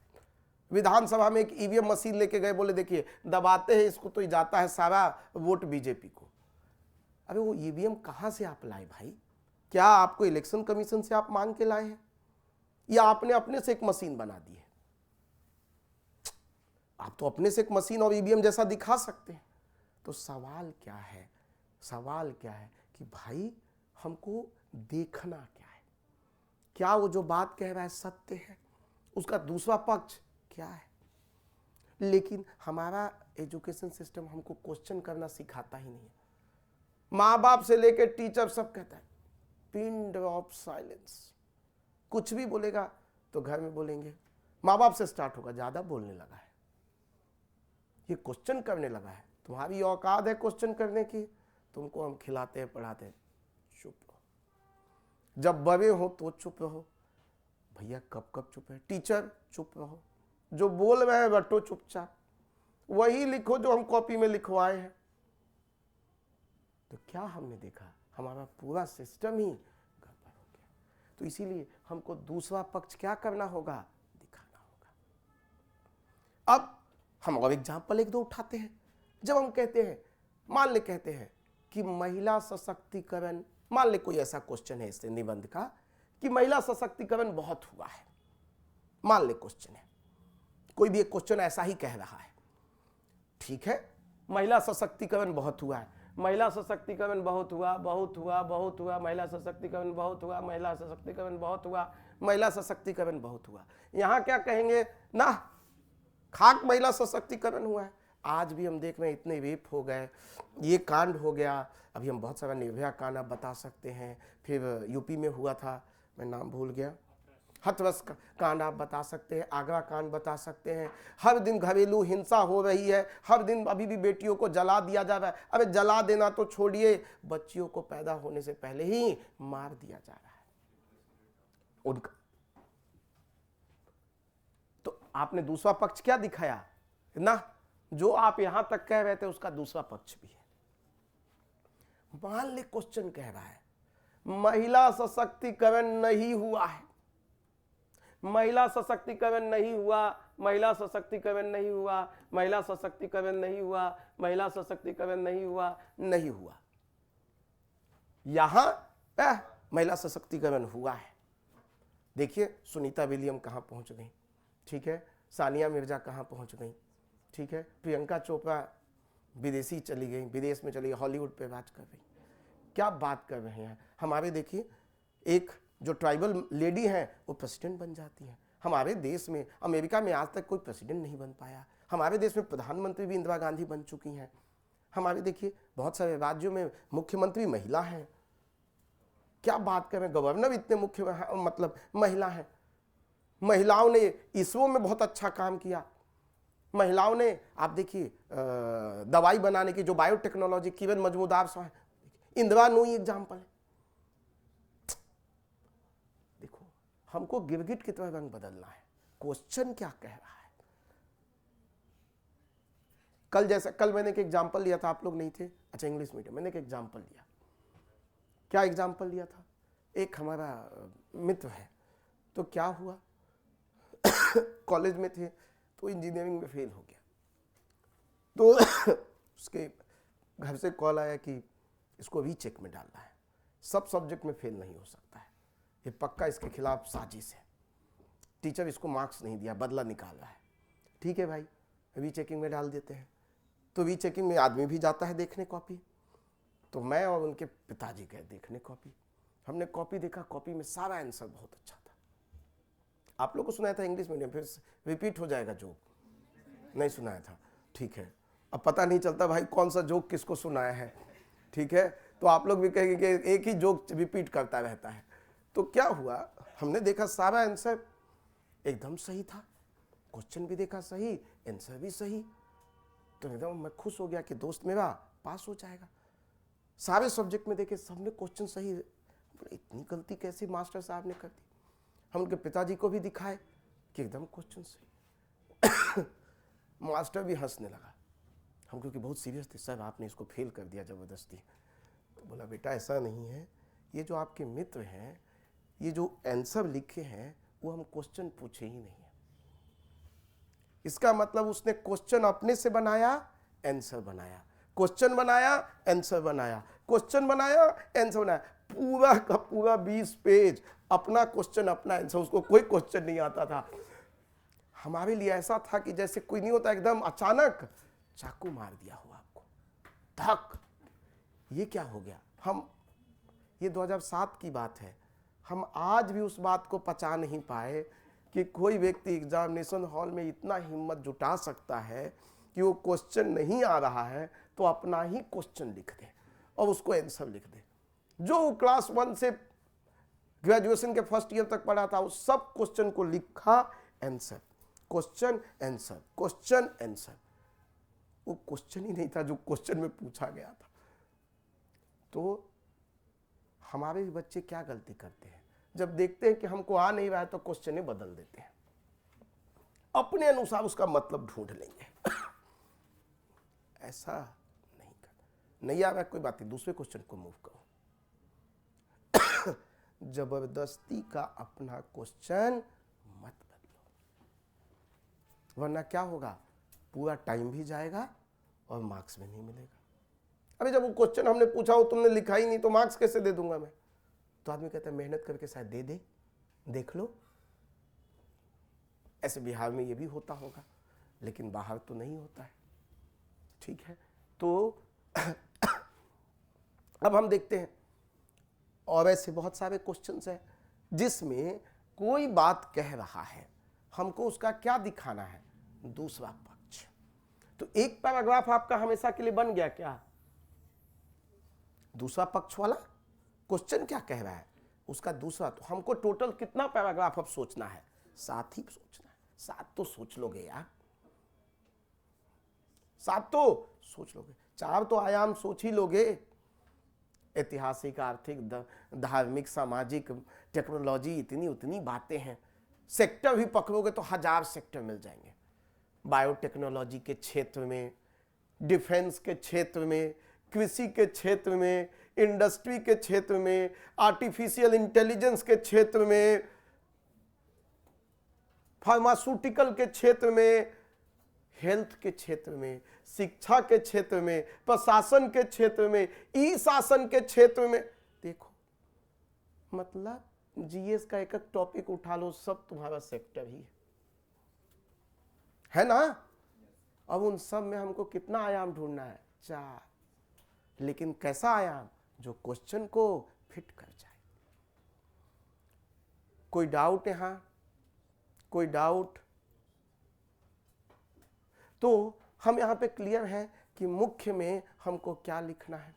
विधानसभा में एक ईवीएम मशीन लेके गए, बोले देखिए दबाते हैं इसको तो जाता है सारा वोट बीजेपी को। अबे वो ईवीएम कहां से आप लाए भाई, क्या आपको इलेक्शन कमीशन से आप मांग के लाए हैं, या आपने अपने से एक मशीन बना दी है। आप तो अपने से एक मशीन और ईवीएम जैसा दिखा सकते हैं। तो सवाल क्या है, सवाल क्या है कि भाई हमको देखना क्या है, क्या वो जो बात कह रहा है सत्य है, उसका दूसरा पक्ष क्या है। लेकिन हमारा एजुकेशन सिस्टम हमको क्वेश्चन करना सिखाता ही नहीं है। माँ बाप से लेकर टीचर सब कहता है पिन ड्रॉप साइलेंस। कुछ भी बोलेगा तो घर में बोलेंगे, माँ बाप से स्टार्ट होगा, ज्यादा बोलने लगा है, ये क्वेश्चन करने लगा है, तुम्हारी औकात है क्वेश्चन करने की, तुमको हम खिलाते हैं पढ़ाते हैं, चुप रहो। जब बड़े हो तो चुप रहो, भैया कब कब चुप है, टीचर चुप रहो, जो बोल रहे हैं बटो चुपचाप, वही लिखो जो हम कॉपी में लिखवाए हैं। तो क्या हमने देखा, हमारा पूरा सिस्टम ही गड़बड़ हो गया। तो इसीलिए हमको दूसरा पक्ष क्या करना होगा, दिखाना होगा। अब हम और एग्जाम्पल एक दो उठाते हैं। जब हम कहते हैं, मान ले कहते हैं कि महिला सशक्तिकरण, मान ले कोई ऐसा क्वेश्चन है इससे निबंध का कि महिला सशक्तिकरण बहुत हुआ है, मान ले क्वेश्चन है, कोई भी एक क्वेश्चन ऐसा ही कह रहा है, ठीक है, महिला सशक्तिकरण बहुत हुआ है, महिला सशक्तिकरण बहुत हुआ, बहुत हुआ, बहुत हुआ, महिला सशक्तिकरण बहुत हुआ, महिला सशक्तिकरण बहुत हुआ, महिला सशक्तिकरण बहुत हुआ। यहां क्या कहेंगे ना, खाक महिला सशक्तिकरण हुआ है। आज भी हम देख रहे हैं इतने रेप हो गए, ये कांड हो गया, अभी हम बहुत सारा निर्भया कांड आप बता सकते हैं, फिर यूपी में हुआ था, मैं नाम भूल गया, हथरस कांड आप बता सकते हैं, आगरा कांड बता सकते हैं। हर दिन घरेलू हिंसा हो रही है, हर दिन अभी भी बेटियों को जला दिया जा रहा है। अबे जला देना तो छोड़िए, बच्चियों को पैदा होने से पहले ही मार दिया जा रहा है उनका। तो आपने दूसरा पक्ष क्या दिखाया ना, जो आप यहां तक कह रहे थे उसका दूसरा पक्ष भी है। मान ले क्वेश्चन कह रहा है महिला सशक्तिकरण नहीं हुआ है, महिला सशक्तिकरण नहीं हुआ, महिला सशक्तिकरण नहीं हुआ, महिला सशक्तिकरण नहीं हुआ, महिला सशक्तिकरण नहीं हुआ, नहीं हुआ। यहां महिला सशक्तिकरण हुआ है। देखिए सुनीता विलियम कहां पहुंच गई, ठीक है, सानिया मिर्जा कहां पहुंच गई, ठीक है, प्रियंका चोपड़ा विदेशी चली गई, विदेश में चली गई, हॉलीवुड पे बात कर रही। क्या बात कर रहे हैं। हमारे देखिए एक जो ट्राइबल लेडी है वो प्रेसिडेंट बन जाती है। हमारे देश में, अमेरिका में आज तक कोई प्रेसिडेंट नहीं बन पाया। हमारे देश में प्रधानमंत्री भी इंदिरा गांधी बन चुकी हैं। हमारे देखिए बहुत सारे राज्यों में मुख्यमंत्री महिला हैं। क्या बात कर रहे हैं, गवर्नर इतने मुख्य मतलब महिला हैं। महिलाओं ने इसरो में बहुत अच्छा काम किया। महिलाओं ने, आप देखिए दवाई बनाने की जो बायोटेक्नोलॉजी, किरण मजूमदार साहब, इंदिरा नूई एग्जाम्पल है। देखो हमको गिरगिट की तरह रंग बदलना है। क्वेश्चन क्या कह रहा है। कल मैंने एक एग्जाम्पल लिया था, आप लोग नहीं थे, अच्छा इंग्लिश मीडियम, मैंने एक एग्जाम्पल लिया। क्या एग्जाम्पल लिया था, एक हमारा मित्र है, तो क्या हुआ कॉलेज में थे तो इंजीनियरिंग में फेल हो गया, तो उसके घर से कॉल आया कि इसको रीचेक में डालना है, सब सब्जेक्ट में फेल नहीं हो सकता है, ये पक्का इसके खिलाफ साजिश है, टीचर इसको मार्क्स नहीं दिया, बदला निकाल रहा है। ठीक है भाई, रीचेकिंग में डाल देते हैं। तो रीचेकिंग में आदमी भी जाता है देखने कॉपी, तो मैं और उनके पिताजी गए देखने कॉपी। हमने कॉपी देखा, कॉपी में सारा आंसर बहुत अच्छा था। आप लोग को सुनाया था इंग्लिश मीडियम, फिर रिपीट हो जाएगा, जोक नहीं सुनाया था, ठीक है। अब पता नहीं चलता भाई कौन सा जोक किसको सुनाया है, ठीक है, तो आप लोग भी कहेंगे कि एक ही जोक रिपीट करता रहता है। तो क्या हुआ, हमने देखा सारा आंसर एकदम सही था, क्वेश्चन भी देखा सही, आंसर भी सही, तो एकदम मैं खुश हो गया कि दोस्त मेरा पास हो जाएगा। सारे सब्जेक्ट में देखे सबने क्वेश्चन सही, इतनी गलती कैसे मास्टर साहब ने कर दी। हम उनके पिताजी को भी दिखाए कि एकदम क्वेश्चन सही। मास्टर भी हंसने लगा, हम क्योंकि बहुत सीरियस थे, सर आपने इसको फेल कर दिया ज़बरदस्ती। तो बोला बेटा ऐसा नहीं है, ये जो आपके मित्र हैं, ये जो आंसर लिखे हैं वो हम क्वेश्चन पूछे ही नहीं है। इसका मतलब उसने क्वेश्चन अपने से बनाया, आंसर बनाया, क्वेश्चन बनाया, आंसर बनाया, क्वेश्चन बनाया, आंसर बनाया, पूरा का पूरा 20 पेज अपना क्वेश्चन अपना आंसर, उसको कोई क्वेश्चन नहीं आता था। हमारे लिए ऐसा था कि जैसे कोई नहीं होता, एकदम अचानक चाकू मार दिया हो आपको, धक, ये क्या हो गया। हम, ये 2007 की बात है, हम आज भी उस बात को पचा नहीं पाए कि कोई व्यक्ति एग्जामिनेशन हॉल में इतना हिम्मत जुटा सकता है कि वो क्वेश्चन नहीं आ रहा है तो अपना ही क्वेश्चन लिख दे और उसको आंसर लिख दे। जो क्लास 1 से ग्रेजुएशन के फर्स्ट ईयर तक पढ़ा था उस सब क्वेश्चन को लिखा, answer, question answer, question answer. वो क्वेश्चन ही नहीं था जो क्वेश्चन में पूछा गया था। तो हमारे भी बच्चे क्या गलती करते हैं, जब देखते हैं कि हमको आ नहीं रहा है तो क्वेश्चन ही बदल देते हैं, अपने अनुसार उसका मतलब ढूंढ लेंगे। ऐसा नहीं कर, नहीं आ रहा कोई बात नहीं, दूसरे क्वेश्चन को मूव करो। जबरदस्ती का अपना क्वेश्चन मत बदलो, वरना क्या होगा, पूरा टाइम भी जाएगा और मार्क्स भी नहीं मिलेगा। अरे जब वो क्वेश्चन हमने पूछा हो तुमने लिखा ही नहीं तो मार्क्स कैसे दे दूंगा मैं। तो आदमी कहता है मेहनत करके शायद दे दे, देख लो। ऐसे बिहार में ये भी होता होगा, लेकिन बाहर तो नहीं होता है, ठीक है। तो अब हम देखते हैं, और ऐसे बहुत सारे क्वेश्चंस हैं जिसमें कोई बात कह रहा है, हमको उसका क्या दिखाना है, दूसरा पक्ष। तो एक पैराग्राफ आपका हमेशा के लिए बन गया क्या, दूसरा पक्ष वाला क्वेश्चन क्या कह रहा है उसका दूसरा। तो हमको टोटल कितना पैराग्राफ अब सोचना है, 7 ही सोचना है। 7 तो सोच लोगे यार, 7 तो सोच लोगे, 4 तो आयाम सोच ही लोगे। ऐतिहासिक, आर्थिक, धार्मिक, सामाजिक, टेक्नोलॉजी, इतनी उतनी बातें हैं। सेक्टर भी पकड़ोगे तो 1000 सेक्टर मिल जाएंगे, बायोटेक्नोलॉजी के क्षेत्र में, डिफेंस के क्षेत्र में, कृषि के क्षेत्र में, इंडस्ट्री के क्षेत्र में, आर्टिफिशियल इंटेलिजेंस के क्षेत्र में, फार्मास्यूटिकल के क्षेत्र में, हेल्थ के क्षेत्र में, शिक्षा के क्षेत्र में, प्रशासन के क्षेत्र में, ई शासन के क्षेत्र में। देखो मतलब जीएस का एक एक टॉपिक उठा लो, सब तुम्हारा सेक्टर ही है ना। अब उन सब में हमको कितना आयाम ढूंढना है, 4। लेकिन कैसा आयाम, जो क्वेश्चन को फिट कर जाए। कोई डाउट यहां, कोई डाउट। तो हम यहां पे क्लियर हैं कि मुख्य में हमको क्या लिखना है,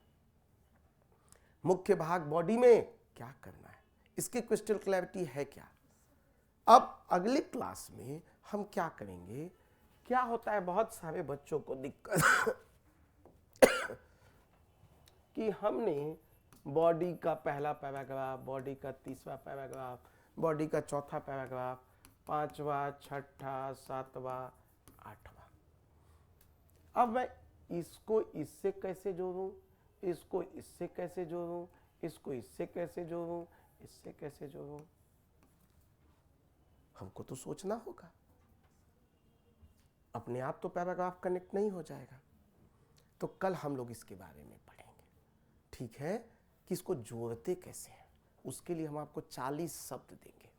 मुख्य भाग बॉडी में क्या करना है, इसकी क्रिस्टल क्लैरिटी है क्या। अब अगली क्लास में हम क्या करेंगे, क्या होता है बहुत सारे बच्चों को दिक्कत कि हमने बॉडी का पहला पैराग्राफ, बॉडी का तीसरा पैराग्राफ, बॉडी का चौथा पैराग्राफ, 5वां, 6ठा, 7वां, 8वां। अब मैं इसको इससे कैसे जोड़ूं, इसको इससे कैसे जोड़ूं, इसको इससे कैसे जोड़ूं, इससे कैसे जोड़ूं, हमको तो सोचना होगा। अपने आप तो पैराग्राफ कनेक्ट नहीं हो जाएगा। तो कल हम लोग इसके बारे में पढ़ेंगे, ठीक है, कि इसको जोड़ते कैसे हैं। उसके लिए हम आपको 40 शब्द देंगे।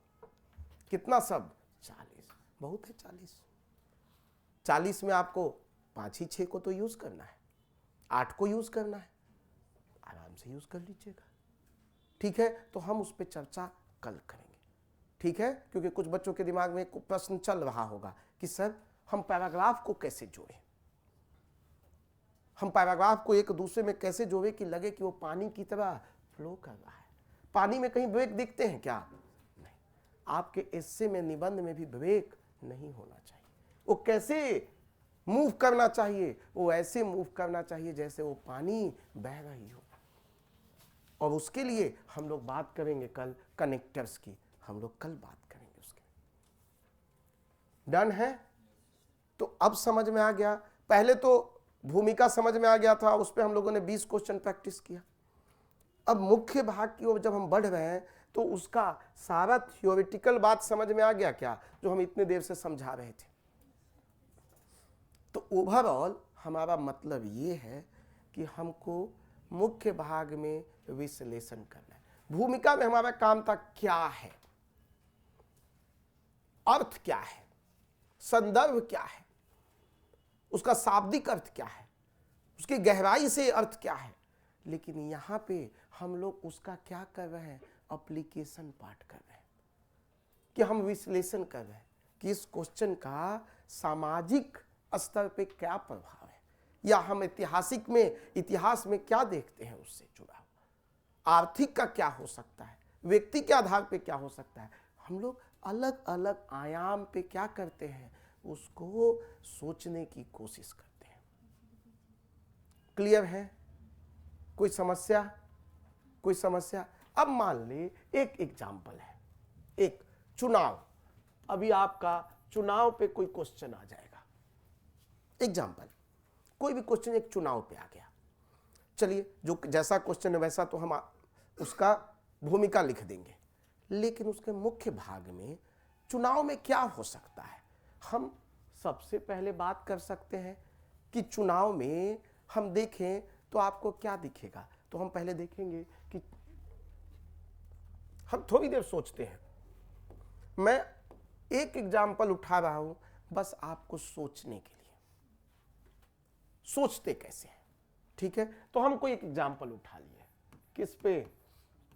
कितना शब्द, 40। बहुत है 40। 40 में आपको 5 ही 6 को तो यूज करना है, 8 को यूज करना है, आराम से यूज कर लीजिएगा, ठीक है। तो हम उस पर चर्चा कल करेंगे, ठीक है। क्योंकि कुछ बच्चों के दिमाग में एक प्रश्न चल रहा होगा कि सर हम पैराग्राफ को कैसे जोड़ें, हम पैराग्राफ को एक दूसरे में कैसे जोड़े कि लगे कि वो पानी की तरह फ्लो कर रहा है। पानी में कहीं ब्रेक दिखते हैं क्या, नहीं। आपके एस्से में, निबंध में भी ब्रेक नहीं होना चाहिए। वो कैसे मूव करना चाहिए, वो ऐसे मूव करना चाहिए जैसे वो पानी बह रही हो। और उसके लिए हम लोग बात करेंगे कल कनेक्टर्स की, हम लोग कल बात करेंगे उसके। डन है। तो अब समझ में आ गया। पहले तो भूमिका समझ में आ गया था, उस पर हम लोगों ने 20 क्वेश्चन प्रैक्टिस किया। अब मुख्य भाग की ओर जब हम बढ़ रहे हैं तो उसका सारा थियोरेटिकल बात समझ में आ गया क्या, जो हम इतने देर से समझा रहे थे। तो ओवरऑल हमारा मतलब ये है कि हमको मुख्य भाग में विश्लेषण करना है। भूमिका में हमारा काम था क्या है, अर्थ क्या है, संदर्भ क्या है, उसका शाब्दिक अर्थ क्या है, उसकी गहराई से अर्थ क्या है। लेकिन यहां पे हम लोग उसका क्या कर रहे हैं, एप्लीकेशन पार्ट कर रहे हैं, कि हम विश्लेषण कर रहे हैं कि इस क्वेश्चन का सामाजिक स्तर पे क्या प्रभाव है, या हम ऐतिहासिक में इतिहास में क्या देखते हैं उससे जुड़ा, आर्थिक का क्या हो सकता है, व्यक्ति के आधार पे क्या हो सकता है। हम लोग अलग अलग आयाम पे क्या करते हैं, उसको सोचने की कोशिश करते हैं। क्लियर है? कोई समस्या? कोई समस्या? अब मान ले एक एग्जाम्पल है, एक चुनाव, अभी आपका चुनाव पे कोई क्वेश्चन आ जाएगा, एग्जाम्पल कोई भी क्वेश्चन एक चुनाव पे आ गया, चलिए जो जैसा क्वेश्चन है वैसा तो हम उसका भूमिका लिख देंगे, लेकिन उसके मुख्य भाग में चुनाव में क्या हो सकता है, हम सबसे पहले बात कर सकते हैं कि चुनाव में हम देखें तो आपको क्या दिखेगा। तो हम पहले देखेंगे कि हम थोड़ी देर सोचते हैं, मैं एक एग्जाम्पल उठा रहा हूं बस आपको सोचने के लिए, सोचते कैसे हैं, ठीक है। तो हम कोई एक एग्जाम्पल उठा लिए, किस पे,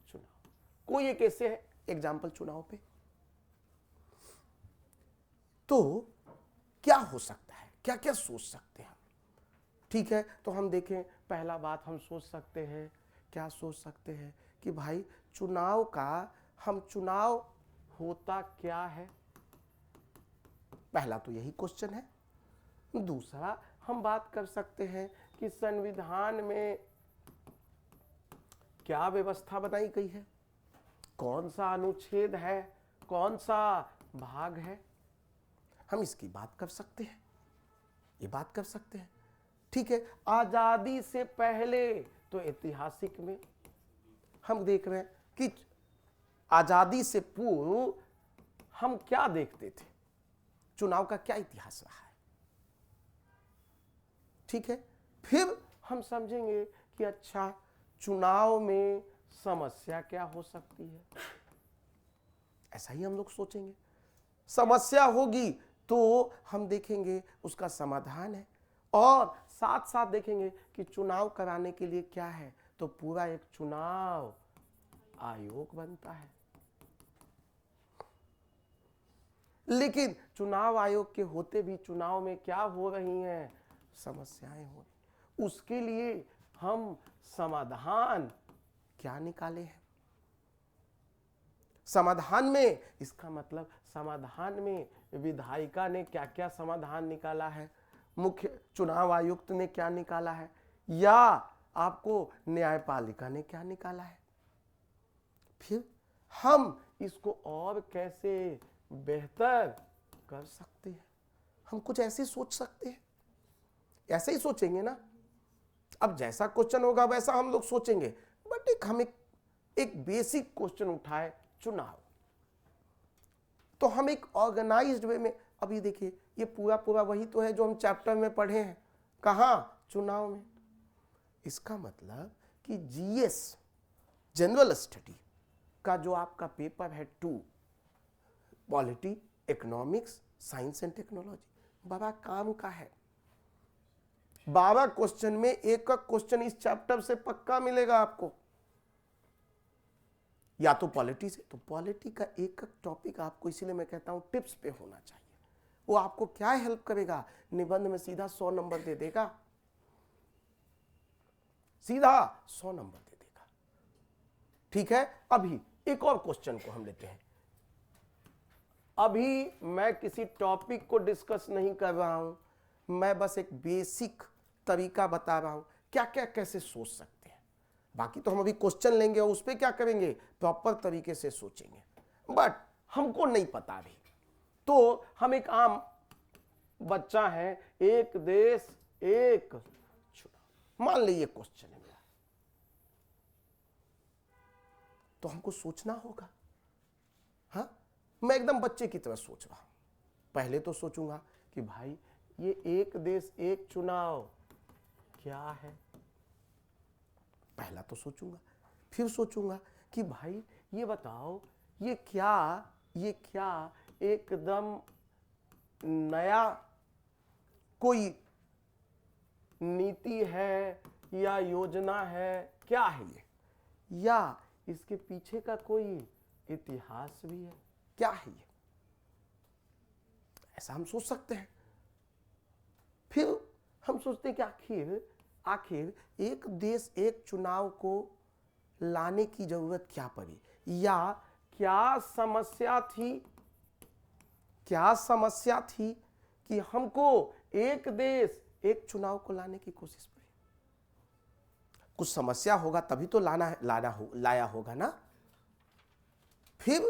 चुनाव, कोई एक ऐसे एग्जाम्पल चुनाव पे, तो क्या हो सकता है, क्या क्या सोच सकते हैं, ठीक है। तो हम देखें, पहला बात हम सोच सकते हैं, क्या सोच सकते हैं कि भाई चुनाव का, हम चुनाव होता क्या है, पहला तो यही क्वेश्चन है। दूसरा हम बात कर सकते हैं कि संविधान में क्या व्यवस्था बनाई गई है, कौन सा अनुच्छेद है, कौन सा भाग है, हम इसकी बात कर सकते हैं, ये बात कर सकते हैं, ठीक है। आजादी से पहले तो ऐतिहासिक में हम देख रहे हैं कि आजादी से पूर्व हम क्या देखते थे, चुनाव का क्या इतिहास रहा है, ठीक है। फिर हम समझेंगे कि अच्छा चुनाव में समस्या क्या हो सकती है, ऐसा ही हम लोग सोचेंगे। समस्या होगी तो हम देखेंगे उसका समाधान है, और साथ साथ देखेंगे कि चुनाव कराने के लिए क्या है, तो पूरा एक चुनाव आयोग बनता है। लेकिन चुनाव आयोग के होते भी चुनाव में क्या हो रही हैं, समस्याएं हो रही, उसके लिए हम समाधान क्या निकाले हैं, समाधान में, इसका मतलब समाधान में विधायिका ने क्या क्या समाधान निकाला है, मुख्य चुनाव आयुक्त ने क्या निकाला है, या आपको न्यायपालिका ने क्या निकाला है। फिर हम इसको और कैसे बेहतर कर सकते हैं, हम कुछ ऐसे सोच सकते हैं, ऐसे ही सोचेंगे ना। अब जैसा क्वेश्चन होगा वैसा हम लोग सोचेंगे, बट हम एक बेसिक क्वेश्चन उठाए चुनाव, तो हम एक ऑर्गेनाइज्ड वे में, अभी देखिए ये पूरा पूरा वही तो है जो हम चैप्टर में पढ़े हैं, कहाँ, चुनाव में। इसका मतलब कि जीएस जनरल स्टडी का जो आपका पेपर है 2, polity, economics, science and technology, बड़ा काम का है। 12 क्वेश्चन में एक क्वेश्चन इस चैप्टर से पक्का मिलेगा आपको, या तो पॉलिटी से, तो पॉलिटी का एक टॉपिक आपको, इसीलिए मैं कहता हूं टिप्स पे होना चाहिए। वो आपको क्या हेल्प करेगा, निबंध में सीधा 100 नंबर दे देगा, सीधा 100 नंबर दे देगा, ठीक है। अभी एक और क्वेश्चन को हम लेते हैं, अभी मैं किसी टॉपिक को डिस्कस नहीं कर रहा हूं, मैं बस एक बेसिक तरीका बता रहा हूं क्या क्या कैसे सोच सकते हैं। बाकी तो हम अभी क्वेश्चन लेंगे और उस पर क्या करेंगे, प्रॉपर तरीके से सोचेंगे, बट हमको नहीं पता अभी, तो हम एक आम बच्चा है, एक देश एक चुनाव, मान लीजिए क्वेश्चन है मेरा, तो हमको सोचना होगा। हाँ, मैं एकदम बच्चे की तरह सोच रहा हूं, पहले तो सोचूंगा कि भाई ये एक देश एक चुनाव क्या है, पहला तो सोचूंगा। फिर सोचूंगा कि भाई ये बताओ, ये क्या एकदम नया कोई नीति है या योजना है, क्या है ये, या इसके पीछे का कोई इतिहास भी है, क्या है ये, ऐसा हम सोच सकते हैं। फिर हम सोचते हैं कि आखिर एक देश एक चुनाव को लाने की जरूरत क्या पड़ी, या क्या समस्या थी कि हमको एक देश एक चुनाव को लाने की कोशिश पड़ी। कुछ समस्या होगा तभी तो लाया होगा ना। फिर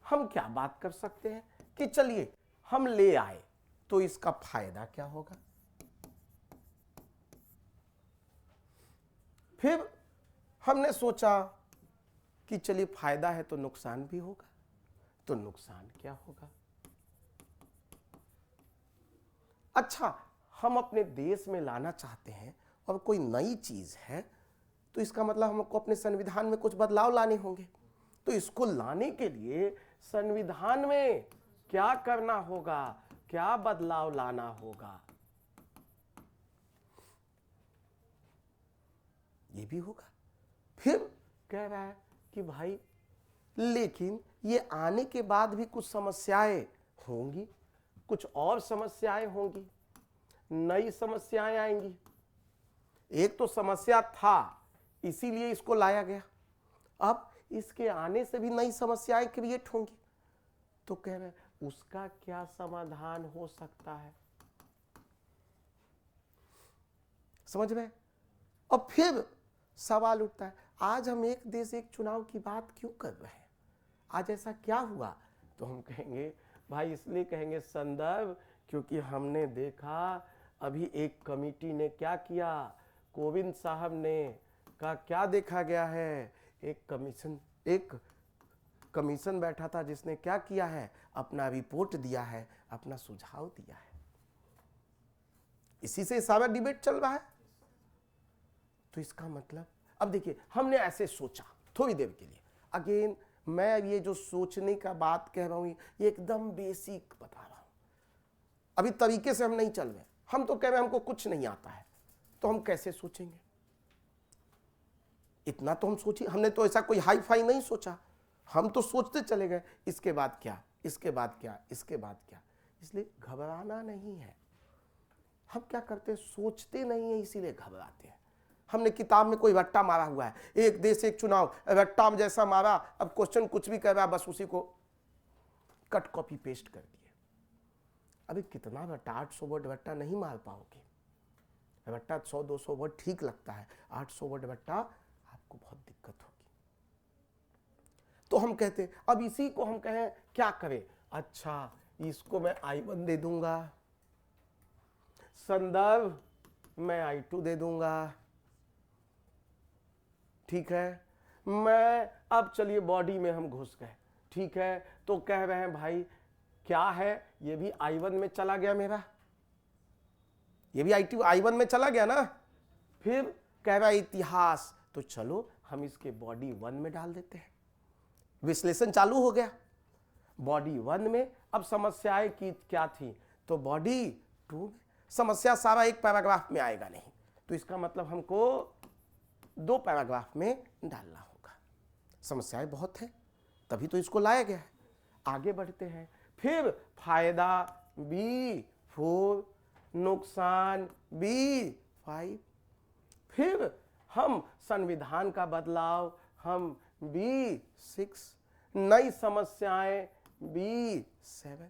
हम क्या बात कर सकते हैं कि चलिए हम ले आए तो इसका फायदा क्या होगा। फिर हमने सोचा कि चलिए फायदा है तो नुकसान भी होगा, तो नुकसान क्या होगा। अच्छा, हम अपने देश में लाना चाहते हैं और कोई नई चीज है, तो इसका मतलब हमको अपने संविधान में कुछ बदलाव लाने होंगे। तो इसको लाने के लिए संविधान में क्या करना होगा, क्या बदलाव लाना होगा, ये भी होगा। फिर कह रहा है कि भाई लेकिन ये आने के बाद भी कुछ समस्याएं होंगी, कुछ और समस्याएं होंगी, नई समस्याएं आएंगी। एक तो समस्या था इसीलिए इसको लाया गया, अब इसके आने से भी नई समस्याएं क्रिएट होंगी। तो कह रहे हैं उसका क्या समाधान हो सकता है, समझ में। और फिर सवाल उठता है, आज हम एक देश एक चुनाव की बात क्यों कर रहे हैं, आज ऐसा क्या हुआ। तो हम कहेंगे भाई, इसलिए कहेंगे संदर्भ, क्योंकि हमने देखा अभी एक कमिटी ने क्या किया, कोविंद साहब ने का क्या देखा गया है, एक कमीशन बैठा था जिसने क्या किया है, अपना रिपोर्ट दिया है, अपना सुझाव दिया है, इसी से सारा डिबेट चल रहा है। तो इसका मतलब अब देखिए, हमने ऐसे सोचा थोड़ी देर के लिए, अगेन मैं ये जो सोचने का बात कह रहा हूं ये एकदम बेसिक बता रहा हूं, अभी तरीके से हम नहीं चल रहे। हम तो कह रहे हैं हमको कुछ नहीं आता है, तो हम कैसे सोचेंगे। इतना तो हम सोचिए, हमने तो ऐसा कोई हाई फाई नहीं सोचा, हम तो सोचते चले गए, इसके बाद क्या, इसके बाद क्या, इसके बाद क्या। इसलिए घबराना नहीं है। हम क्या करते हैं, सोचते नहीं है, इसीलिए घबराते हैं। हमने किताब में कोई रट्टा मारा हुआ है, एक देश एक चुनाव, रट्टा में जैसा मारा, अब क्वेश्चन कुछ भी कर रहा है बस उसी को कट कॉपी पेस्ट कर दिए। अभी कितना रट्टा, 800 वर्ड रट्टा नहीं मार पाओगे। रट्टा 100-200 वर्ड ठीक लगता है, 800 वर्ड रट्टा आपको बहुत दिक्कत होगी। तो हम कहते अब इसी को हम कहें क्या करें, अच्छा इसको मैं I1 दे दूंगा, संदर्भ मैं I2 दे दूंगा, ठीक है। मैं अब चलिए बॉडी में हम घुस गए, ठीक है। तो कह रहे हैं भाई क्या है, ये भी I1 में चला गया मेरा, ये भी I1 में चला गया ना। फिर कह रहा है इतिहास, तो चलो हम इसके बॉडी 1 में डाल देते हैं। विश्लेषण चालू हो गया। बॉडी 1 में अब समस्याएं की क्या थी, तो बॉडी 2 में समस्या सारा एक पैराग्राफ में आएगा नहीं, तो इसका मतलब हमको 2 पैराग्राफ में डालना होगा। समस्याएं बहुत है, तभी तो इसको लाया गया है। आगे बढ़ते हैं। फिर फायदा B4, नुकसान B5। फिर हम संविधान का बदलाव हम B6, नई समस्याएं B7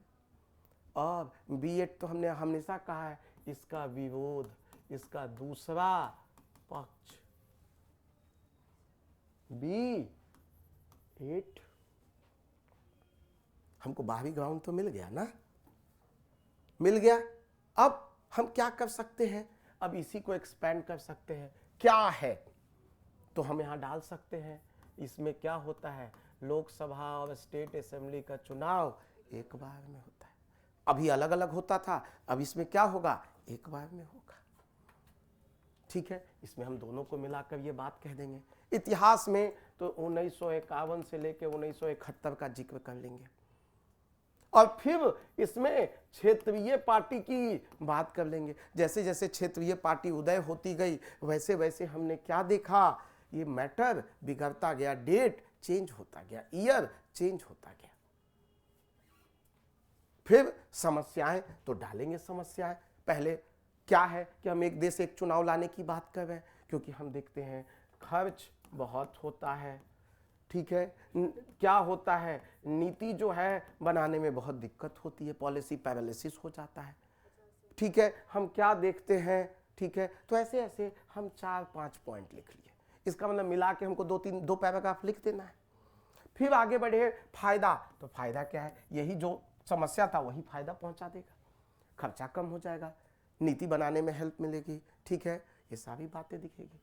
और B8 तो हमने हमेशा कहा है इसका विरोध, इसका दूसरा पक्ष B8। हमको बाहरी ग्राउंड तो मिल गया ना, मिल गया। अब हम क्या कर सकते हैं, अब इसी को एक्सपेंड कर सकते हैं। क्या है तो हम यहां डाल सकते हैं। इसमें क्या होता है, लोकसभा और स्टेट असेंबली का चुनाव एक बार में होता है। अभी अलग अलग होता था, अब इसमें क्या होगा, एक बार में होगा, ठीक है। इसमें हम दोनों को मिलाकर ये बात कह देंगे। इतिहास में तो 1951 से लेकर 1971 का जिक्र कर लेंगे। और फिर इसमें क्षेत्रीय पार्टी की बात कर लेंगे। जैसे जैसे क्षेत्रीय पार्टी उदय होती गई वैसे वैसे हमने क्या देखा, ये मैटर बिगड़ता गया, डेट चेंज होता गया, ईयर चेंज होता गया। फिर समस्याएं तो डालेंगे समस्याएं। पहले क्या है कि हम एक देश एक चुनाव लाने की बात कर रहे हैं, क्योंकि हम देखते हैं खर्च बहुत होता है, ठीक है। क्या होता है, नीति जो है बनाने में बहुत दिक्कत होती है, पॉलिसी पैरालिसिस हो जाता है, ठीक है। हम क्या देखते हैं, ठीक है। तो ऐसे ऐसे हम 4-5 पॉइंट लिख लिए, इसका मतलब मिला के हमको 2 पैराग्राफ लिख देना है। फिर आगे बढ़े, फायदा, तो फायदा क्या है, यही जो समस्या था वही फायदा पहुंचा देगा, खर्चा कम हो जाएगा, नीति बनाने में हेल्प मिलेगी, ठीक है। ये सारी बातें दिखेगी,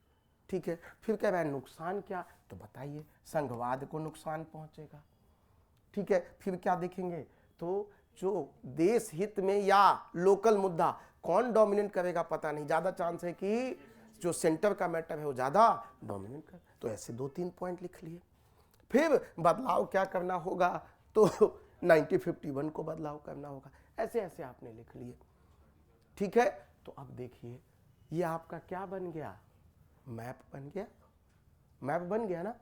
ठीक है। फिर कह रहा है नुकसान क्या, तो बताइए, संघवाद को नुकसान पहुंचेगा, ठीक है। फिर क्या देखेंगे, तो जो देश हित में या लोकल मुद्दा कौन डोमिनेट करेगा पता नहीं, ज्यादा चांस है कि जो सेंटर का मैटर है वो ज्यादा डोमिनेट कर, तो ऐसे 2-3 पॉइंट लिख लिए। फिर बदलाव क्या करना होगा, तो 1951 को बदलाव करना होगा, ऐसे ऐसे आपने लिख लिए, ठीक है। तो अब देखिए ये आपका क्या बन गया, मैप बन गया, मैप बन गया ना।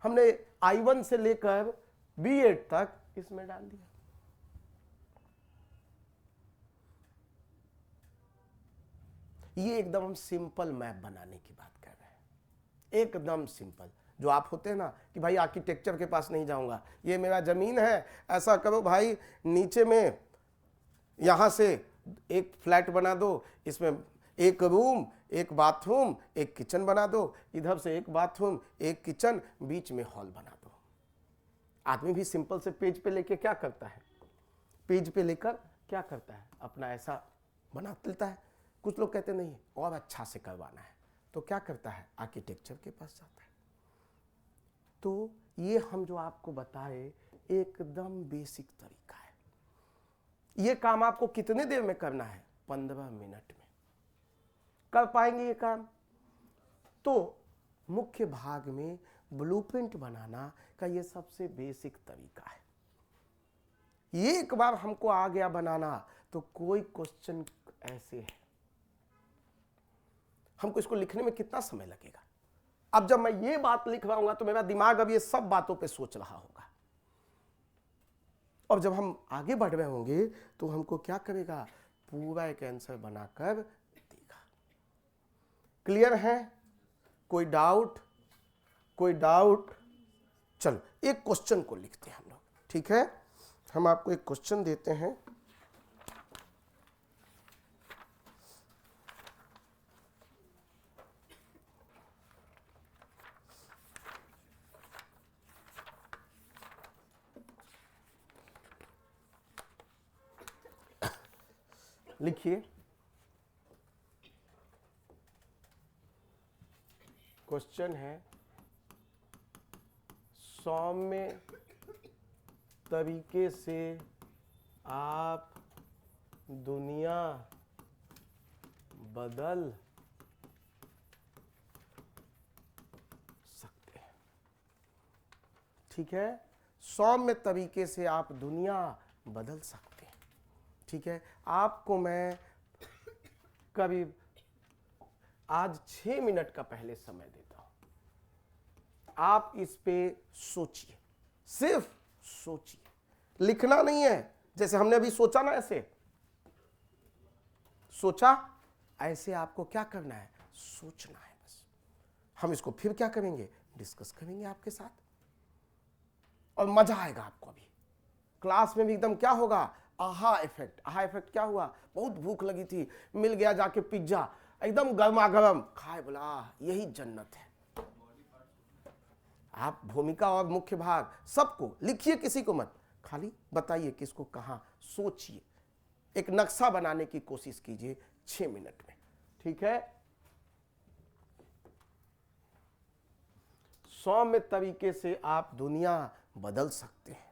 हमने I1 से लेकर B8 तक इसमें डाल दिया। ये एकदम हम सिंपल मैप बनाने की बात कर रहे हैं, एकदम सिंपल। जो आप होते हैं ना कि भाई आर्किटेक्चर के पास नहीं जाऊंगा, ये मेरा जमीन है, ऐसा करो भाई नीचे में यहां से एक फ्लैट बना दो, इसमें एक रूम, एक बाथरूम, एक किचन बना दो, इधर से एक बाथरूम, एक किचन, बीच में हॉल बना दो। आदमी भी सिंपल से पेज पे लेके क्या करता है, पेज पे लेकर क्या करता है, अपना ऐसा बना लेता है। कुछ लोग कहते नहीं और अच्छा से करवाना है, तो क्या करता है, आर्किटेक्चर के पास जाता है। तो ये हम जो आपको बताए एकदम बेसिक तरीका है। ये काम आपको कितने देर में करना है, 15 मिनट में कर पाएंगे ये काम। तो मुख्य भाग में ब्लूप्रिंट बनाना का ये सबसे बेसिक तरीका है। ये एक बार हमको आ गया बनाना, तो कोई क्वेश्चन ऐसे है, हमको इसको लिखने में कितना समय लगेगा। अब जब मैं ये बात लिख रहा हूं तो मेरा दिमाग अब ये सब बातों पे सोच रहा होगा, और जब हम आगे बढ़ रहे होंगे तो हमको क्या करेगा, पूरा एक आंसर बनाकर देगा। क्लियर है, कोई डाउट, कोई डाउट। चलो एक क्वेश्चन को लिखते हैं हम लोग, ठीक है। हम आपको एक क्वेश्चन देते हैं, लिखिए। क्वेश्चन है, सौम्य तरीके से आप दुनिया बदल सकते हैं, ठीक है। सौम्य तरीके से आप दुनिया बदल सकते हैं, ठीक है। आपको मैं करीब आज 6 मिनट का पहले समय देता हूं, आप इस पे सोचिए, सिर्फ सोचिए, लिखना नहीं है। जैसे हमने अभी सोचा ना, ऐसे सोचा, ऐसे आपको क्या करना है, सोचना है बस। हम इसको फिर क्या करेंगे, डिस्कस करेंगे आपके साथ, और मजा आएगा आपको। अभी क्लास में भी एकदम क्या होगा, आहा इफेक्ट। आहा इफेक्ट क्या हुआ, बहुत भूख लगी थी, मिल गया जाके पिज्जा, एकदम गर्मा गर्म खाए, बोला यही जन्नत है। आप भूमिका और मुख्य भाग सबको लिखिए, किसी को मत, खाली बताइए किसको कहां, सोचिए, एक नक्शा बनाने की कोशिश कीजिए 6 मिनट में, ठीक है। सौम्य तरीके से आप दुनिया बदल सकते हैं।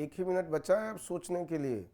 1 ही मिनट बचा है अब सोचने के लिए।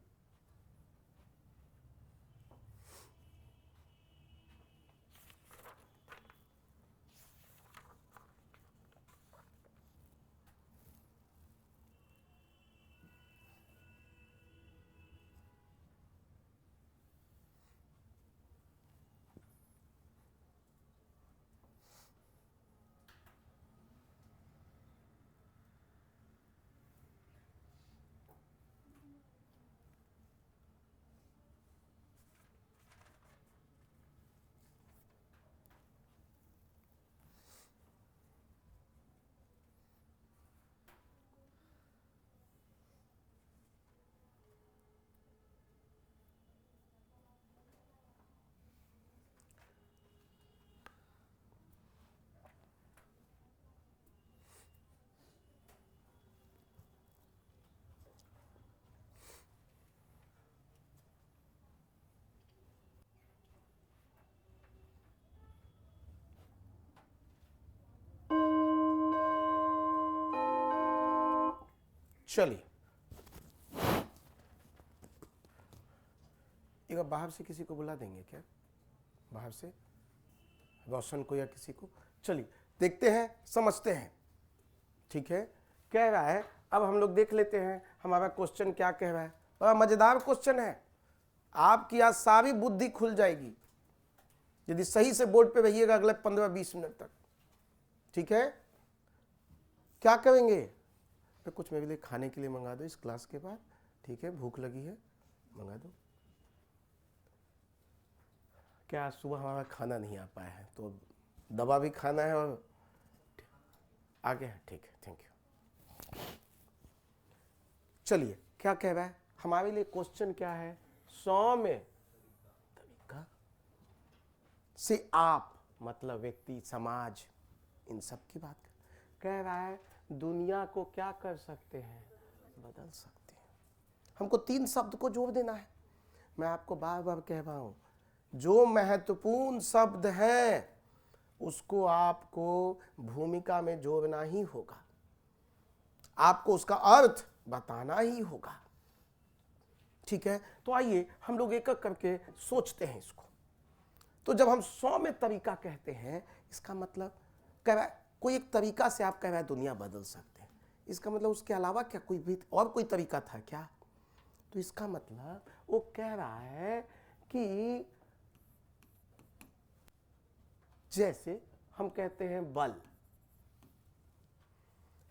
चलिए एक बार बाहर से किसी को बुला देंगे क्या, बाहर से रोशन को या किसी को। चलिए देखते हैं, समझते हैं। ठीक है, कह रहा है, अब हम लोग देख लेते हैं हमारा क्वेश्चन क्या कह रहा है। बड़ा मजेदार क्वेश्चन है, आपकी आज सारी बुद्धि खुल जाएगी यदि सही से बोर्ड पे रहिएगा अगले 15-20 मिनट तक। ठीक है, क्या करेंगे, तो कुछ मेरे लिए खाने के लिए मंगा दो इस क्लास के बाद। ठीक है, भूख लगी है, मंगा दो। क्या सुबह हमारा खाना नहीं आ पाया है तो दवा भी खाना है और आगे है। ठीक है, थैंक यू। चलिए क्या कह रहा है हमारे लिए, क्वेश्चन क्या है, 100 में तरीका से आप मतलब व्यक्ति, समाज, इन सब की बात कह रहा है। दुनिया को क्या कर सकते हैं, बदल सकते हैं। हमको 3 शब्द को जोड़ देना है। मैं आपको बार बार कह रहा हूं, जो महत्वपूर्ण शब्द है उसको आपको भूमिका में जोड़ना ही होगा, आपको उसका अर्थ बताना ही होगा। ठीक है, तो आइए हम लोग एक एक करके सोचते हैं इसको। तो जब हम 100 में तरीका कहते हैं, इसका मतलब कह रहा है कोई एक तरीका से आप कह रहे हैं दुनिया बदल सकते हैं, इसका मतलब उसके अलावा क्या कोई भी और कोई तरीका था क्या? तो इसका मतलब वो कह रहा है कि जैसे हम कहते हैं बल,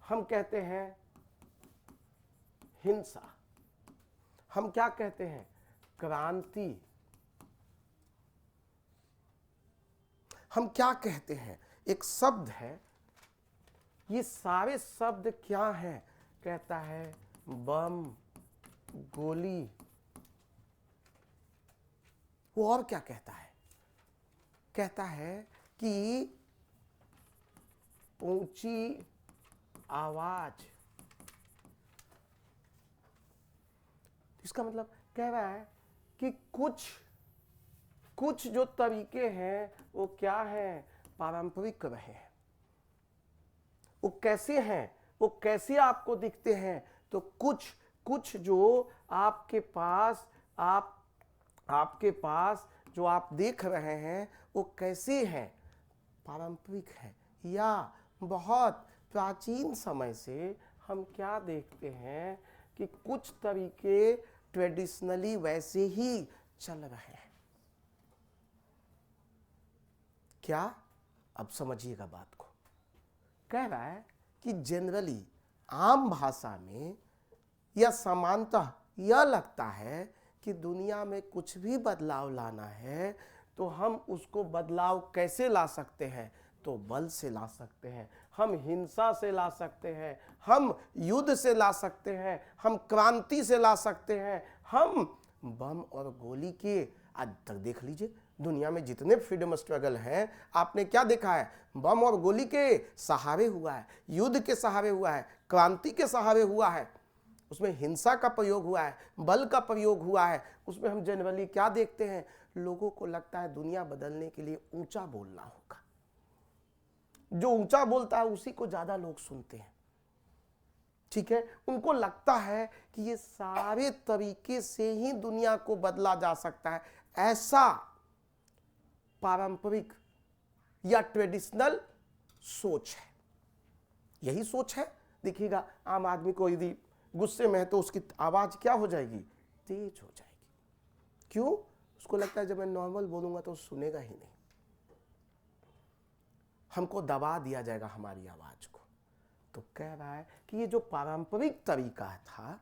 हम कहते हैं हिंसा, हम क्या कहते हैं क्रांति, हम क्या कहते हैं एक शब्द है, ये सारे शब्द क्या हैं? कहता है बम, गोली, वो और क्या कहता है? कहता है कि ऊंची आवाज। इसका मतलब कह रहा है कि कुछ जो तरीके हैं वो क्या है, पारंपरिक रहे हैं। वो कैसे हैं, वो कैसे आपको दिखते हैं? तो कुछ जो आपके पास जो आप देख रहे हैं वो कैसे हैं, पारंपरिक है। या बहुत प्राचीन समय से हम क्या देखते हैं कि कुछ तरीके ट्रेडिशनली वैसे ही चल रहे हैं। क्या? अब समझिएगा बात को। कह रहा है कि जनरली आम भाषा में या सामान्यतः यह लगता है कि दुनिया में कुछ भी बदलाव लाना है तो हम उसको बदलाव कैसे ला सकते हैं? तो बल से ला सकते हैं, हम हिंसा से ला सकते हैं, हम युद्ध से ला सकते हैं, हम क्रांति से ला सकते हैं, हम बम और गोली के। आज तक देख लीजिए दुनिया में जितने फ्रीडम स्ट्रगल हैं, आपने क्या देखा है? बम और गोली के सहारे हुआ है, युद्ध के सहारे हुआ है, क्रांति के सहारे हुआ है। उसमें हिंसा का प्रयोग हुआ है, बल का प्रयोग हुआ है। उसमें हम जनरली क्या देखते हैं? लोगों को लगता है दुनिया बदलने के लिए ऊंचा बोलना होगा, जो ऊंचा बोलता है उसी को ज्यादा लोग सुनते हैं। ठीक है, उनको लगता है कि ये सारे तरीके से ही दुनिया को बदला जा सकता है। ऐसा पारंपरिक या ट्रेडिशनल सोच है, यही सोच है। देखिएगा, आम आदमी को यदि गुस्से में है तो उसकी आवाज क्या हो जाएगी, तेज हो जाएगी। क्यों? उसको लगता है जब मैं नॉर्मल बोलूंगा तो सुनेगा ही नहीं, हमको दबा दिया जाएगा हमारी आवाज को। तो कह रहा है कि ये जो पारंपरिक तरीका था,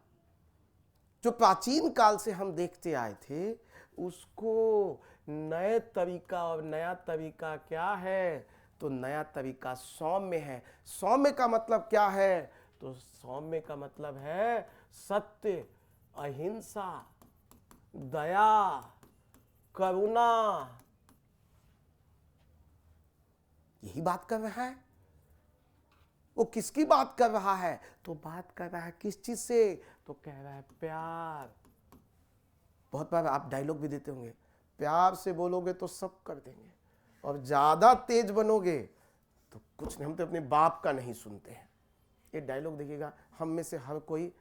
जो प्राचीन काल से हम देखते आए थे, उसको नए तरीका, और नया तरीका क्या है, तो नया तरीका सौम्य है। सौम्य का मतलब क्या है, तो सौम्य का मतलब है सत्य, अहिंसा, दया, करुणा। यही बात कर रहा है। वो किसकी बात कर रहा है, तो बात कर रहा है किस चीज से, तो कह रहा है प्यार। बहुत बार आप डायलॉग भी देते होंगे, प्यार से बोलोगे तो सब कर देंगे, और ज्यादा तेज बनोगे तो कुछ नहीं। हम तो अपने बाप का नहीं सुनते हैं। ये डायलॉग देखिएगा, हम में से हर कोई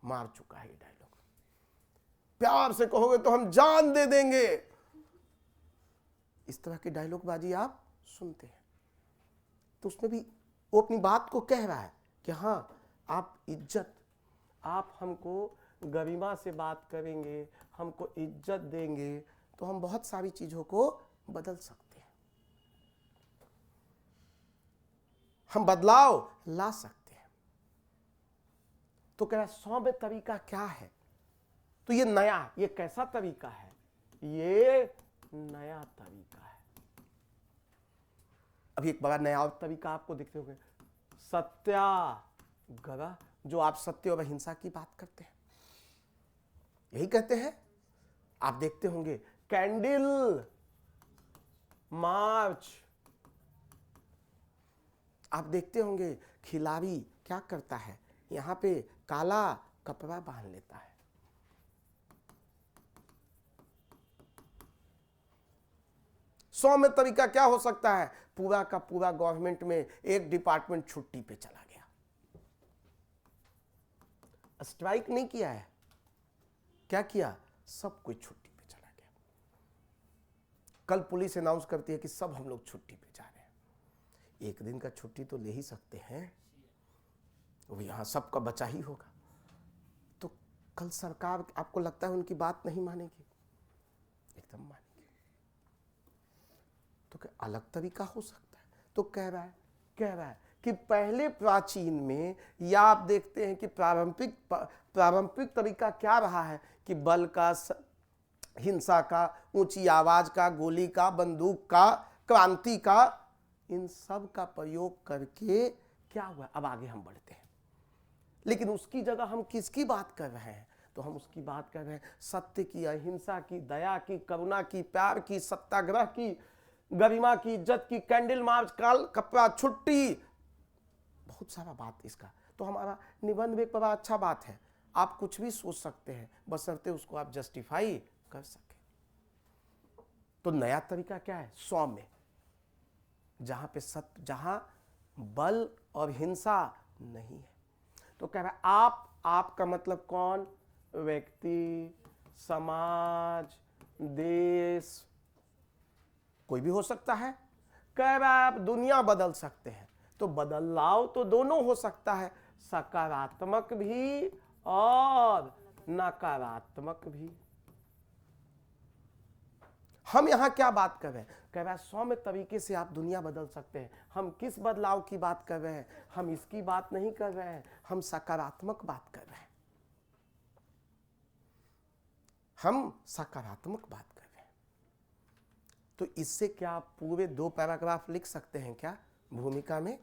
मार चुका है ये डायलॉग। प्यार से कहोगे तो हम जान दे देंगे, इस तरह की डायलॉग बाजी आप सुनते हैं। तो उसमें भी वो अपनी बात को कह रहा है कि हाँ, आप इज्जत, आप हमको गरिमा से बात करेंगे, हमको इज्जत देंगे, तो हम बहुत सारी चीजों को बदल सकते हैं, हम बदलाव ला सकते हैं। तो कह रहा सौम्य तरीका क्या है, तो ये नया, ये कैसा तरीका है, ये नया तरीका है। अभी एक बड़ा नया और तरीका आपको दिखते होंगे, सत्याग्रह, जो आप सत्य और अहिंसा की बात करते हैं, यही कहते हैं। आप देखते होंगे कैंडल मार्च, आप देखते होंगे खिलाड़ी क्या करता है, यहां पे काला कपड़ा बांध लेता है। सौम्य तरीका क्या हो सकता है, पूरा का पूरा गवर्नमेंट में एक डिपार्टमेंट छुट्टी पे चला गया, स्ट्राइक नहीं किया है, क्या किया, सब कोई छुट्टी पे चला गया। कल पुलिस अनाउंस करती है कि सब हम लोग छुट्टी पे जा रहे हैं। एक दिन का छुट्टी तो ले ही सकते हैं, वो यहां सबका बचा ही होगा। तो कल सरकार, आपको लगता है उनकी बात नहीं मानेगी? एकदम मानेगी। तो क्या अलग तरीका हो सकता है? तो कह रहा है कि पहले प्राचीन में, या आप देखते हैं कि पारंपरिक तरीका क्या रहा है कि बल का, हिंसा का, ऊंची आवाज का, गोली का, बंदूक का, क्रांति का, इन सब का प्रयोग करके क्या हुआ। अब आगे हम बढ़ते हैं, लेकिन उसकी जगह हम किसकी बात कर रहे हैं, तो हम उसकी बात कर रहे हैं सत्य की, अहिंसा की, दया की, करुणा की, प्यार की, सत्याग्रह की, गरिमा की, इज्जत की, कैंडल मार्च, काल कपड़ा छुट्टी, बहुत सारा बात इसका। तो हमारा निबंध में बड़ा अच्छा बात है, आप कुछ भी सोच सकते हैं, बशर्ते उसको आप जस्टिफाई कर सके। तो नया तरीका क्या है, सौम्य, जहां पे सत्य, जहां बल और हिंसा नहीं है। तो कह रहा है आपका मतलब कौन, व्यक्ति, समाज, देश, कोई भी हो सकता है। कह रहा है आप दुनिया बदल सकते हैं, तो बदलाव तो दोनों हो सकता है, सकारात्मक भी और नकारात्मक भी। हम यहां क्या बात कर रहे हैं, कह रहा है सौम्य तरीके से आप दुनिया बदल सकते हैं। हम किस बदलाव की बात कर रहे हैं, हम इसकी बात नहीं कर रहे हैं, हम सकारात्मक बात कर रहे हैं, हम सकारात्मक बात कर रहे हैं। तो इससे क्या आप पूरे 2 पैराग्राफ लिख सकते हैं क्या, भूमिका में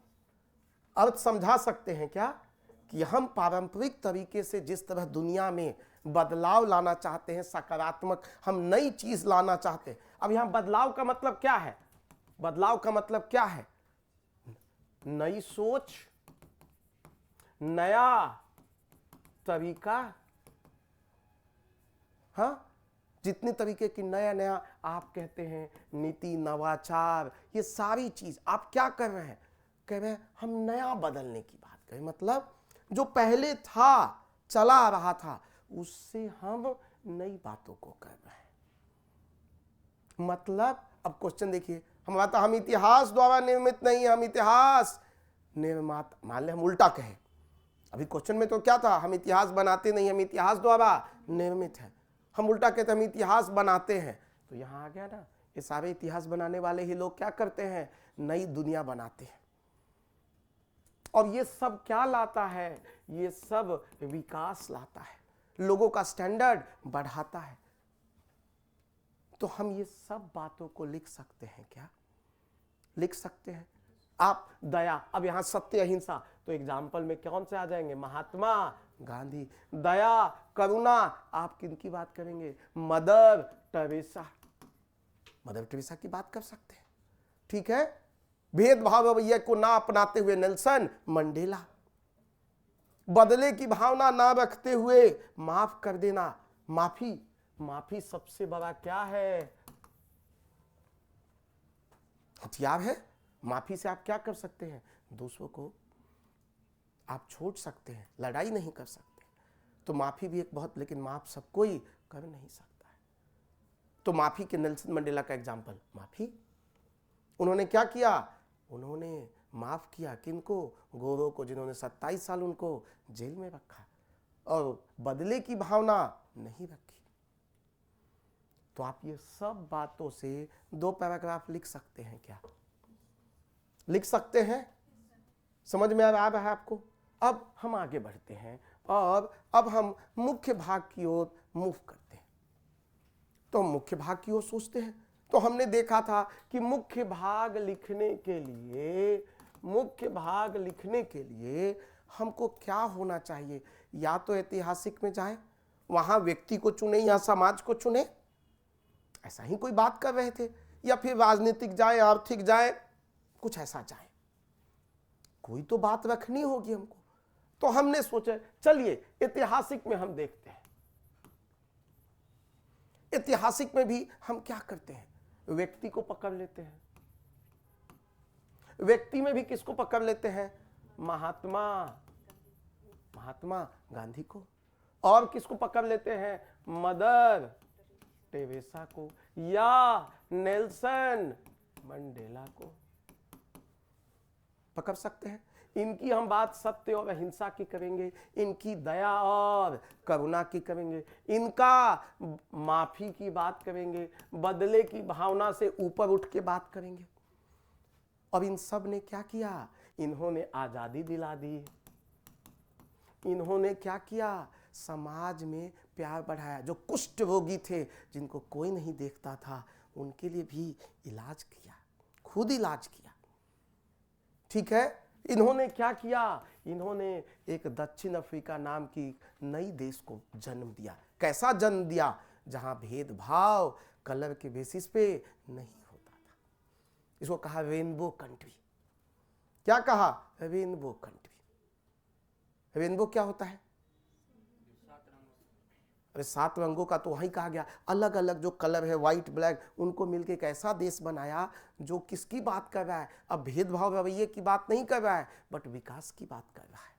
अर्थ समझा सकते हैं क्या, कि हम पारंपरिक तरीके से जिस तरह दुनिया में बदलाव लाना चाहते हैं, सकारात्मक, हम नई चीज लाना चाहते हैं। अब यहां बदलाव का मतलब क्या है, बदलाव का मतलब क्या है, नई सोच, नया तरीका। हाँ, जितने तरीके की नया आप कहते हैं, नीति, नवाचार, ये सारी चीज आप क्या कर रहे हैं, कह रहे हैं हम नया बदलने की बात करें। मतलब जो पहले था, चला आ रहा था, उससे हम नई बातों को कर रहे हैं। मतलब अब क्वेश्चन देखिए, हम इतिहास द्वारा निर्मित नहीं, हम इतिहास निर्माता। मान ले हम उल्टा कहें, अभी क्वेश्चन में तो क्या था, हम इतिहास बनाते नहीं, हम इतिहास द्वारा निर्मित है। हम उल्टा कहते हम इतिहास बनाते हैं, तो यहां आ गया ना, ये सारे इतिहास बनाने वाले ही लोग क्या करते हैं, नई दुनिया बनाते हैं। और ये सब क्या लाता है, ये सब विकास लाता है, लोगों का स्टैंडर्ड बढ़ाता है। तो हम ये सब बातों को लिख सकते हैं क्या, लिख सकते हैं। आप दया, अब यहां सत्य अहिंसा, तो एग्जाम्पल में कौन से आ जाएंगे, महात्मा गांधी। दया करुणा, आप किनकी बात करेंगे, मदर टेरेसा, मदर टेरेसा की बात कर सकते हैं। ठीक है, भेदभाव रवैये को ना अपनाते हुए नेल्सन मंडेला, बदले की भावना ना रखते हुए माफ कर देना, माफी। माफी सबसे बड़ा क्या है, हथियार है। माफी से आप क्या कर सकते हैं, दूसरों को आप छोड़ सकते हैं, लड़ाई नहीं कर सकते। तो माफी भी एक बहुत, लेकिन माफ सब कोई कर नहीं सकता है। तो माफी के नेल्सन मंडेला का एग्जाम्पल, माफी। उन्होंने क्या किया, उन्होंने माफ किया किनको, गोरों को, जिन्होंने 27 साल उनको जेल में रखा, और बदले की भावना नहीं रखी। तो आप ये सब बातों से 2 पैराग्राफ लिख सकते हैं क्या, लिख सकते हैं। समझ में आ रहा है आपको। अब हम आगे बढ़ते हैं और अब हम मुख्य भाग की ओर मूव करते हैं। तो हम मुख्य भाग की ओर सोचते हैं। तो हमने देखा था कि मुख्य भाग लिखने के लिए हमको क्या होना चाहिए, या तो ऐतिहासिक में जाए, वहां व्यक्ति को चुने या समाज को चुने, ऐसा ही कोई बात कर रहे थे, या फिर राजनीतिक जाए, आर्थिक जाए, कुछ ऐसा जाए, कोई तो बात रखनी होगी हमको। तो हमने सोचा चलिए ऐतिहासिक में हम देखते हैं। ऐतिहासिक में भी हम क्या करते हैं, व्यक्ति को पकड़ लेते हैं। व्यक्ति में भी किसको पकड़ लेते हैं, महात्मा गांधी को। और किसको पकड़ लेते हैं, मदर टेरेसा को, या नेल्सन मंडेला को पकड़ सकते हैं। इनकी हम बात सत्य और अहिंसा की करेंगे, इनकी दया और करुणा की करेंगे, इनका माफी की बात करेंगे, बदले की भावना से ऊपर उठ के बात करेंगे। और इन सब ने क्या किया, इन्होंने आजादी दिला दी। इन्होंने क्या किया, समाज में प्यार बढ़ाया। जो कुष्ठ रोगी थे, जिनको कोई नहीं देखता था, उनके लिए भी इलाज किया, खुद इलाज किया। ठीक है, इन्होंने क्या किया, इन्होंने एक दक्षिण अफ्रीका नाम की नई देश को जन्म दिया। कैसा जन्म दिया, जहां भेदभाव कलर के बेसिस पे नहीं होता था। इसको कहा रेनबो कंट्री। क्या कहा, रेनबो कंट्री। रेनबो क्या होता है, अरे 7 रंगों का तो वहीं कहा गया। अलग अलग जो कलर है, व्हाइट ब्लैक, उनको मिलके एक ऐसा देश बनाया जो किसकी बात कर रहा है, अब भेदभाव रवैये की बात नहीं कर रहा है, बट विकास की बात कर रहा है।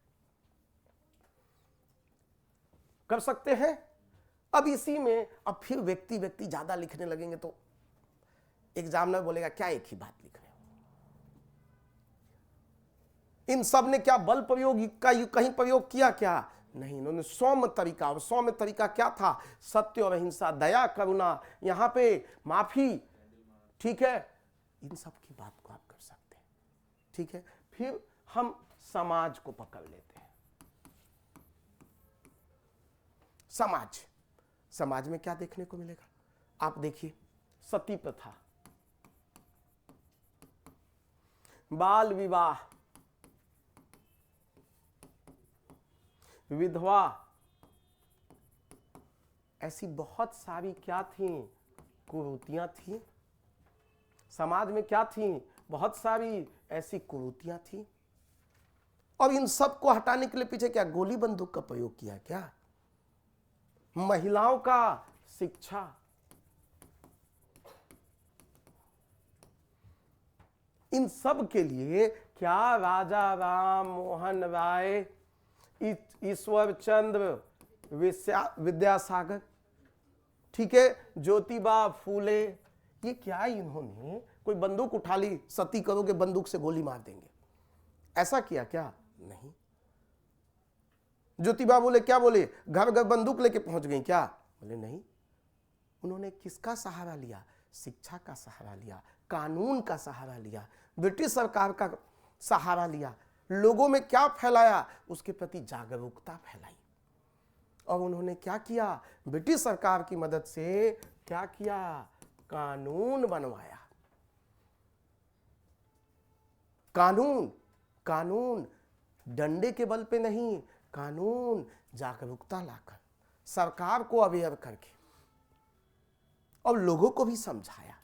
कर सकते हैं। अब इसी में अब फिर व्यक्ति ज्यादा लिखने लगेंगे तो एग्जामिनर बोलेगा क्या एक ही बात लिख रहे हो। इन सब ने क्या बल प्रयोग का कहीं प्रयोग किया क्या, नहीं। इन्होंने सौम्य तरीका, और सौम्य तरीका क्या था, सत्य और अहिंसा, दया करुणा, यहां पे माफी। ठीक है, इन सब की बात को आप कर सकते हैं। ठीक है, फिर हम समाज को पकड़ लेते हैं। समाज में क्या देखने को मिलेगा, आप देखिए, सती प्रथा, बाल विवाह, विधवा, ऐसी बहुत सारी क्या थी, कुरीतियां थी। समाज में क्या थी, बहुत सारी ऐसी कुरीतियां थी। और इन सब को हटाने के लिए पीछे क्या, गोली बंदूक का प्रयोग किया क्या, महिलाओं का शिक्षा, इन सब के लिए क्या राजा राम मोहन राय ईश्वर चंद्र विद्यासागर, ठीक है, ज्योतिबा फूले। ये क्या इन्होंने कोई बंदूक उठा ली, सती करोगे बंदूक से गोली मार देंगे, ऐसा किया क्या? नहीं। ज्योतिबा बोले क्या बोले, घर घर बंदूक लेके पहुंच गई क्या? बोले नहीं। उन्होंने किसका सहारा लिया? शिक्षा का सहारा लिया, कानून का सहारा लिया, ब्रिटिश सरकार का सहारा लिया, लोगों में क्या फैलाया? उसके प्रति जागरूकता फैलाई। और उन्होंने क्या किया? ब्रिटिश सरकार की मदद से क्या किया? कानून बनवाया। कानून, कानून डंडे के बल पे नहीं, कानून जागरूकता लाकर, सरकार को अवेयर करके और लोगों को भी समझाया।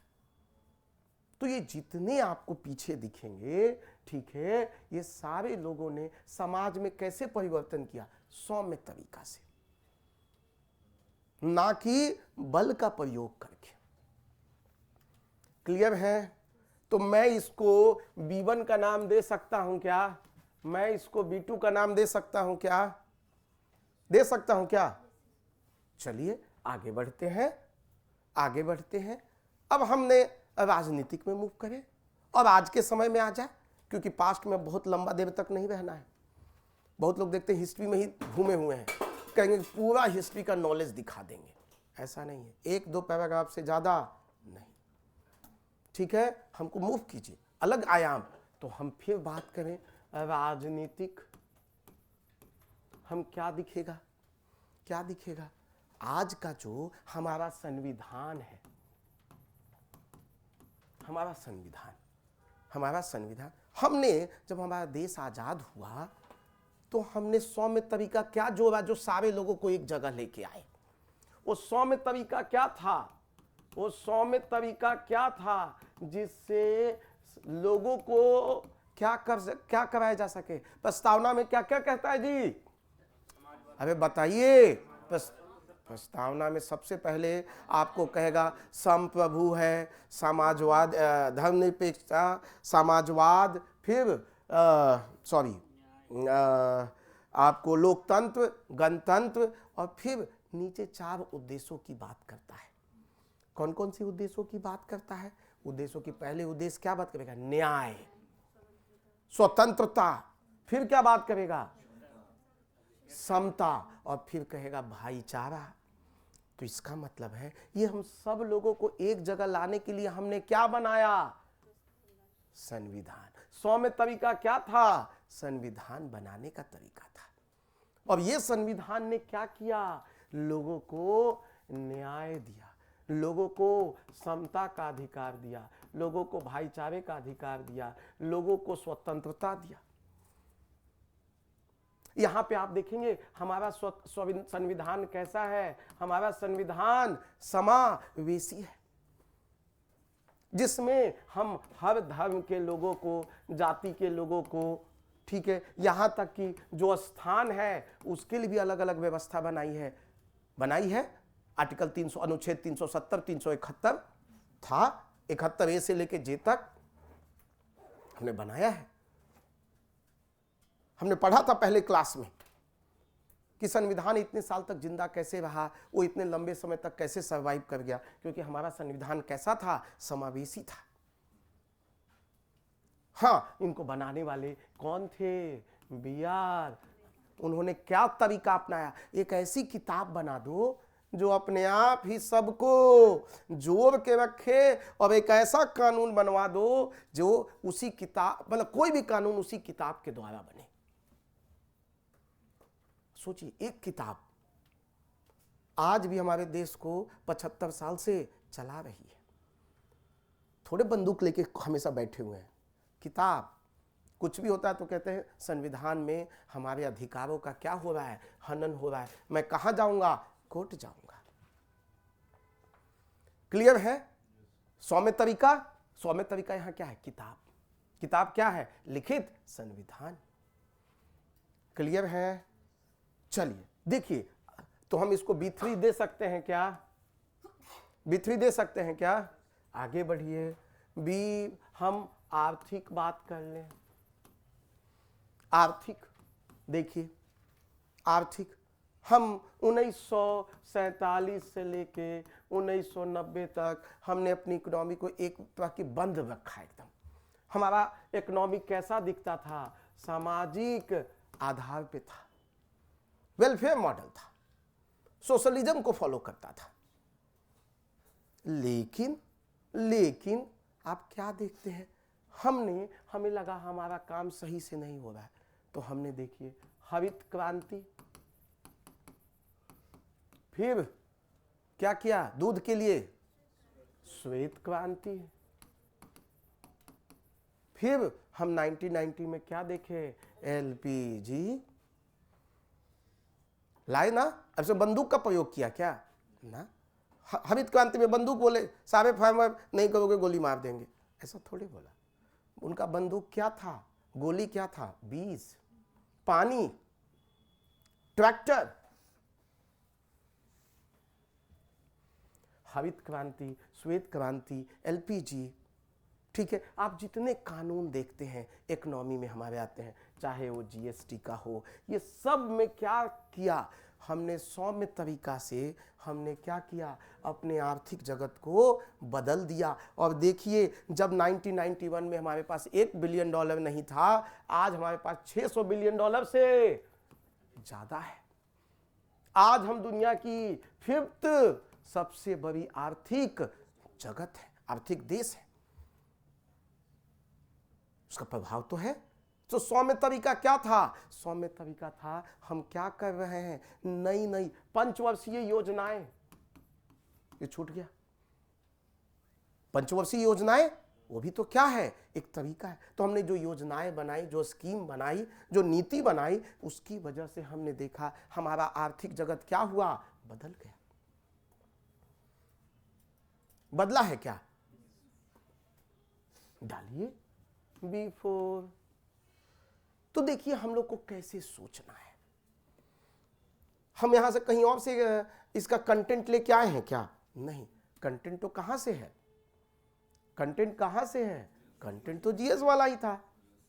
तो ये जितने आपको पीछे दिखेंगे, ठीक है, ये सारे लोगों ने समाज में कैसे परिवर्तन किया? सौम्य तरीका से, ना कि बल का प्रयोग करके। क्लियर है? तो मैं इसको B1 का नाम दे सकता हूं क्या? मैं इसको B2 का नाम दे सकता हूं क्या? दे सकता हूं क्या? चलिए आगे बढ़ते हैं, आगे बढ़ते हैं। अब हमने राजनीतिक में मूव करें और आज के समय में आ जाए, क्योंकि पास्ट में बहुत लंबा देर तक नहीं रहना है। बहुत लोग देखते हैं हिस्ट्री में ही घूमे हुए हैं, कहेंगे पूरा हिस्ट्री का नॉलेज दिखा देंगे। ऐसा नहीं है, एक दो पैराग्राफ से ज्यादा नहीं, ठीक है। हमको मूव कीजिए अलग आयाम। तो हम फिर बात करें राजनीतिक, हम क्या दिखेगा? क्या दिखेगा? आज का जो हमारा संविधान है, हमारा संविधान, हमारा संविधान, हमने जब हमारा देश आजाद हुआ तो हमने सौम्य तरीका क्या जोड़ा जो सारे लोगों को एक जगह लेके आए? वो सौम्य तरीका क्या था? वो सौम्य तरीका क्या था जिससे लोगों को क्या कराया जा सके? प्रस्तावना में क्या क्या कहता है जी? अरे बताइए। प्रस्तावना में सबसे पहले आपको कहेगा संप्रभु है, समाजवाद, धर्मनिरपेक्षता, समाजवाद, फिर आपको लोकतंत्र, गणतंत्र, और फिर नीचे 4 उद्देश्यों की बात करता है। कौन कौन सी उद्देश्यों की बात करता है? उद्देश्यों की पहले उद्देश्य क्या बात करेगा? न्याय, स्वतंत्रता, फिर क्या बात करेगा? समता, और फिर कहेगा भाईचारा। तो इसका मतलब है ये हम सब लोगों को एक जगह लाने के लिए हमने क्या बनाया? संविधान। सौम्य तरीका क्या था? संविधान बनाने का तरीका था। और ये संविधान ने क्या किया? लोगों को न्याय दिया, लोगों को समता का अधिकार दिया, लोगों को भाईचारे का अधिकार दिया, लोगों को स्वतंत्रता दिया। यहां पे आप देखेंगे हमारा संविधान कैसा है? हमारा संविधान समावेशी है, जिसमें हम हर धर्म के लोगों को, जाति के लोगों को, ठीक है, यहां तक कि जो स्थान है उसके लिए भी अलग अलग व्यवस्था बनाई है। आर्टिकल 300, अनुच्छेद 370, 371 था, 71A से लेके J तक हमने बनाया है। हमने पढ़ा था पहले क्लास में कि संविधान इतने साल तक जिंदा कैसे रहा, वो इतने लंबे समय तक कैसे सरवाइव कर गया, क्योंकि हमारा संविधान कैसा था? समावेशी था। हाँ, इनको बनाने वाले कौन थे? BR। उन्होंने क्या तरीका अपनाया? एक ऐसी किताब बना दो जो अपने आप ही सबको जोड़ के रखे, और एक ऐसा कानून बनवा दो जो उसी किताब, मतलब कोई भी कानून उसी किताब के द्वारा बने। सोचिए, एक किताब आज भी हमारे देश को 75 साल से चला रही है। थोड़े बंदूक लेके हमेशा बैठे हुए हैं। किताब, कुछ भी होता है तो कहते हैं संविधान में हमारे अधिकारों का क्या हो रहा है? हनन हो रहा है। मैं कहां जाऊंगा? कोर्ट जाऊंगा। क्लियर है? सौम्य तरीका यहां क्या है? किताब। किताब क्या है? लिखित संविधान। क्लियर है? चलिए देखिए, तो हम इसको B3 दे सकते हैं क्या? B3 दे सकते हैं क्या? आगे बढ़िए। हम आर्थिक बात कर लें। आर्थिक, देखिए आर्थिक, हम 1947 से लेके 1990 तक हमने अपनी इकोनॉमी को एक तरह की बंद रखा एकदम। हमारा इकोनॉमी कैसा दिखता था? सामाजिक आधार पे था, वेलफेयर मॉडल था, सोशलिज्म को फॉलो करता था। लेकिन आप क्या देखते हैं? हमें लगा हमारा काम सही से नहीं हो रहा है, तो हमने देखिए हरित क्रांति, फिर क्या किया? दूध के लिए श्वेत क्रांति, फिर हम 1990 में क्या देखे? एलपीजी लाए ना। अब से बंदूक का प्रयोग किया क्या? ना। हरित क्रांति में बंदूक बोले सारे फार्मर नहीं करोगे गोली मार देंगे, ऐसा थोड़ी बोला। उनका बंदूक क्या था? गोली क्या था? बीज, पानी, ट्रैक्टर। हरित क्रांति, श्वेत क्रांति, एलपीजी, ठीक है। आप जितने कानून देखते हैं इकोनॉमी में हमारे आते हैं, चाहे वो जीएसटी का हो, ये सब में क्या किया? हमने सौम्य तरीका से हमने क्या किया? अपने आर्थिक जगत को बदल दिया। और देखिए, जब 1991 में हमारे पास $1 बिलियन नहीं था, आज हमारे पास $600 बिलियन से ज्यादा है। आज हम दुनिया की 5th सबसे बड़ी आर्थिक जगत है, आर्थिक देश है। उसका प्रभाव तो है। तो सौम्य तरीका क्या था? सौम्य तरीका था हम क्या कर रहे हैं? नई पंचवर्षीय योजनाएं, ये छूट गया। पंचवर्षीय योजनाएं वो भी तो क्या है? एक तरीका है। तो हमने जो योजनाएं बनाई, जो स्कीम बनाई, जो नीति बनाई, उसकी वजह से हमने देखा हमारा आर्थिक जगत क्या हुआ? बदल गया। बदला है क्या? डालिए बिफोर। तो देखिए हम लोग को कैसे सोचना है। हम यहां से कहीं और से इसका कंटेंट लेके आए हैं क्या? नहीं। कंटेंट तो कहां से है? कंटेंट कहां से है? कंटेंट तो जीएस वाला ही था।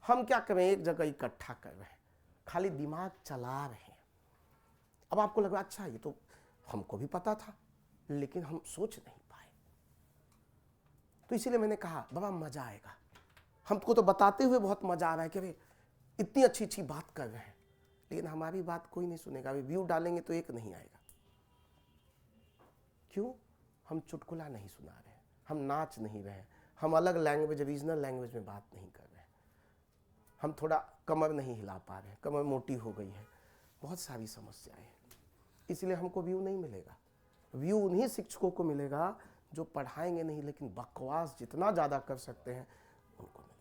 हम क्या करें? एक जगह इकट्ठा कर रहे हैं, खाली दिमाग चला रहे हैं। अब आपको लगा अच्छा ये तो हमको भी पता था, लेकिन हम सोच नहीं पाए। तो इसीलिए मैंने कहा बाबा मजा आएगा। हमको तो बताते हुए बहुत मजा आ रहा है कि भाई इतनी अच्छी बात कर रहे हैं, लेकिन हमारी बात कोई नहीं सुनेगा। व्यू डालेंगे तो एक नहीं आएगा। क्यों? हम चुटकुला नहीं सुना रहे हैं, हम नाच नहीं रहे हैं, हम अलग लैंग्वेज, रीजनल लैंग्वेज में बात नहीं कर रहे हैं, हम थोड़ा कमर नहीं हिला पा रहे हैं, कमर मोटी हो गई है, बहुत सारी समस्याएं हैं। इसलिए हमको व्यू नहीं मिलेगा। व्यू उन्हीं शिक्षकों को मिलेगा जो पढ़ाएंगे नहीं, लेकिन बकवास जितना ज़्यादा कर सकते हैं उनको मिलेगा।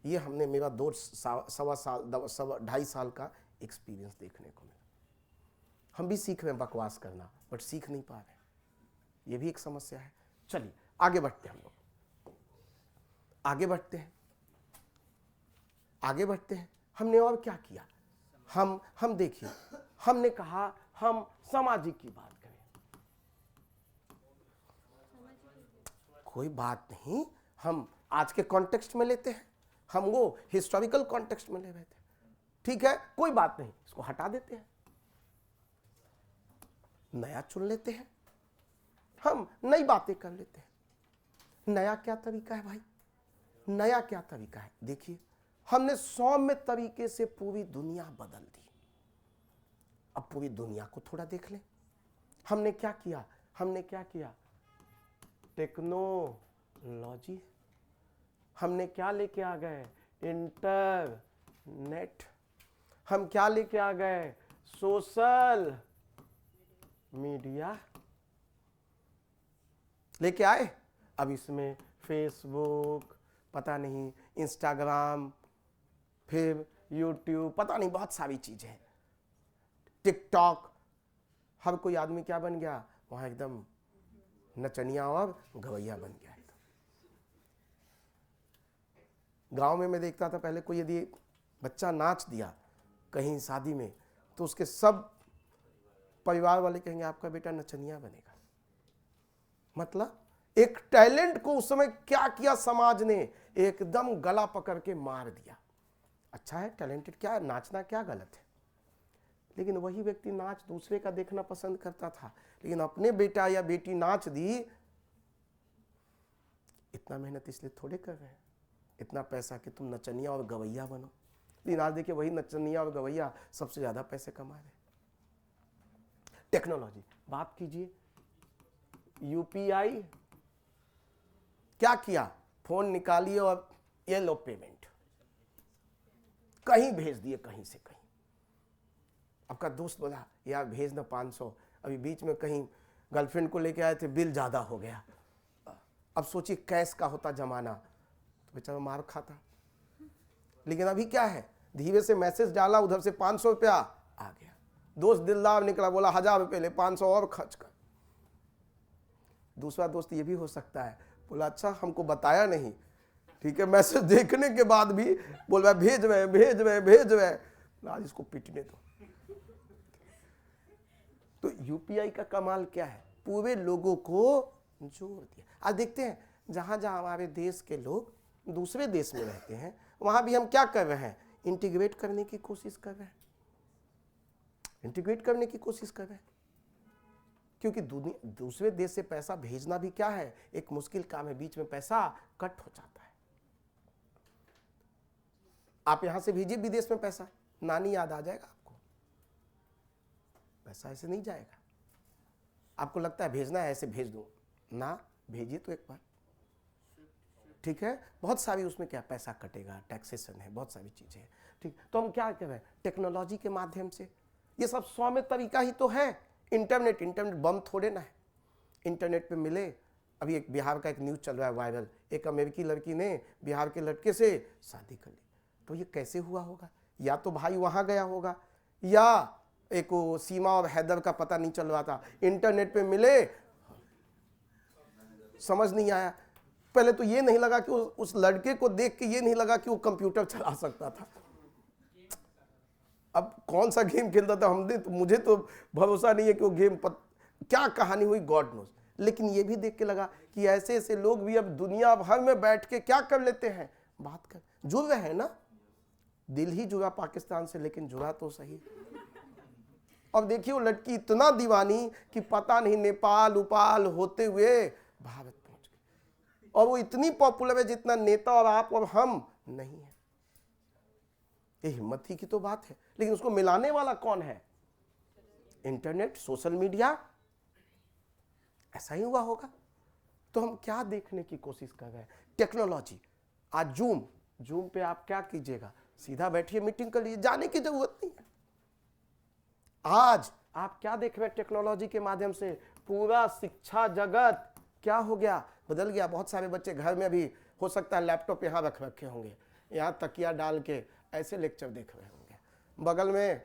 ये हमने मेरा 2.5 साल का एक्सपीरियंस देखने को मिला। हम भी सीख रहे हैं बकवास करना, बट सीख नहीं पा रहे हैं। ये भी एक समस्या है। चलिए आगे बढ़ते हैं। हम लोग आगे बढ़ते हैं। हमने और क्या किया? हम देखिए, हमने कहा हम सामाजिक की बात करें। कोई बात नहीं, हम आज के कॉन्टेक्स्ट में लेते हैं। हम वो हिस्टोरिकल कॉन्टेक्स्ट में ले रहे थे, ठीक है, कोई बात नहीं, इसको हटा देते हैं, नया चुन लेते हैं, हम नई बातें कर लेते हैं। नया क्या तरीका है भाई? नया क्या तरीका है? देखिए, हमने सौम्य तरीके से पूरी दुनिया बदल दी। अब पूरी दुनिया को थोड़ा देख लें। हमने क्या किया? टेक्नोलॉजी। हमने क्या लेके आ गए? इंटरनेट। हम क्या लेके आ गए? सोशल मीडिया लेके आए। अब इसमें फेसबुक, पता नहीं इंस्टाग्राम, फिर यूट्यूब, पता नहीं बहुत सारी चीजें हैं, टिकटॉक। हर कोई आदमी क्या बन गया वहां? एकदम नचनिया और गवैया बन गया। गांव में मैं देखता था पहले, कोई यदि बच्चा नाच दिया कहीं शादी में, तो उसके सब परिवार वाले कहेंगे आपका बेटा नचनिया बनेगा। मतलब एक टैलेंट को उस समय क्या किया समाज ने? एकदम गला पकड़ के मार दिया। अच्छा है, टैलेंटेड क्या है, नाचना क्या गलत है? लेकिन वही व्यक्ति नाच दूसरे का देखना पसंद करता था, लेकिन अपने बेटा या बेटी नाच दी, इतना मेहनत इसलिए थोड़े कर रहे हैं, इतना पैसा कि तुम नचनिया और गवैया बनो। लेकिन आज देखिए वही नचनिया और गवैया सबसे ज्यादा पैसे कमा रहे हैं। टेक्नोलॉजी, बात कीजिए, यूपीआई क्या किया, फोन निकालिए और ये लो पेमेंट, कहीं भेज दिए, कहीं से कहीं। आपका दोस्त बोला यार भेज ना 500, अभी बीच में कहीं गर्लफ्रेंड को लेके आए थे, बिल ज्यादा हो गया। अब सोचिए कैश का होता जमाना तो बेचारा मार खाता। लेकिन अभी क्या है, धीरे से मैसेज डाला, उधर से 500 रुपया आ गया। दोस्त दिलदार निकला, बोला 1000 रुपये ले, 500 और खर्च कर। दूसरा दोस्त ये भी हो सकता है, बोला अच्छा हमको बताया नहीं, ठीक है, मैसेज देखने के बाद भी बोल रहा भेज रहे भेज रहे भेज रहे, आज इसको पीटने दो। तो यूपीआई का कमाल क्या है, पूरे लोगों को जोड़ दिया। आज देखते हैं जहां जहां हमारे देश के लोग दूसरे देश में रहते हैं, वहां भी हम क्या कर रहे हैं, इंटीग्रेट करने की कोशिश कर रहे हैं, इंटीग्रेट करने की कोशिश कर रहे हैं। क्योंकि दूसरे देश से पैसा भेजना भी क्या है, एक मुश्किल काम है, बीच में पैसा कट हो जाता है। आप यहां से भेजिए विदेश में पैसा, नानी याद आ जाएगा आपको, पैसा ऐसे नहीं जाएगा। आपको लगता है भेजना है ऐसे भेज दो ना, भेजिए तो एक बार, ठीक है। बहुत सारी उसमें क्या पैसा कटेगा, टैक्सेशन है, बहुत सारी चीजें हैं, ठीक। तो हम क्या कर रहे हैं, टेक्नोलॉजी के माध्यम से, ये सब स्वाम्य तरीका ही तो है। इंटरनेट बम थोड़े ना है, इंटरनेट पे मिले। अभी एक बिहार का एक न्यूज चल रहा है वायरल, एक अमेरिकी लड़की ने बिहार के लड़के से शादी कर ली। तो ये कैसे हुआ होगा, या तो भाई वहां गया होगा, या एक सीमा और हैदर का पता नहीं चल रहा था, इंटरनेट पे मिले, समझ नहीं आया। पहले तो ये नहीं लगा कि उस लड़के को देख के ये नहीं लगा कि वो कंप्यूटर चला सकता था। अब कौन सा गेम खेलता था, हमने तो, मुझे तो भरोसा नहीं है कि वो गेम क्या कहानी हुई गॉड नोज। लेकिन ये भी देख के लगा कि ऐसे ऐसे लोग भी अब दुनिया भर में बैठ के क्या कर लेते हैं, बात कर, जुड़ रहे हैं ना। दिल ही जुड़ा पाकिस्तान से, लेकिन जुड़ा तो सही। अब देखिए वो लड़की इतना दीवानी कि पता नहीं नेपाल उपाल होते हुए भारत पहुंच गई, और वो इतनी पॉपुलर है जितना नेता और आप और हम नहीं है। ये हिम्मत ही की तो बात है। लेकिन उसको मिलाने वाला कौन है, इंटरनेट, सोशल मीडिया, ऐसा ही हुआ होगा। तो हम क्या देखने की कोशिश कर रहे हैं, टेक्नोलॉजी। आज जूम पे आप क्या कीजिएगा, सीधा बैठिए मीटिंग कर लीजिए, जाने की जरूरत नहीं है। आज आप क्या देख रहे हैं टेक्नोलॉजी के माध्यम से, पूरा शिक्षा जगत क्या हो गया, बदल गया। बहुत सारे बच्चे घर में भी हो सकता है लैपटॉप यहाँ रख रखे होंगे, यहाँ तकिया डाल के ऐसे लेक्चर देख रहे होंगे, बगल में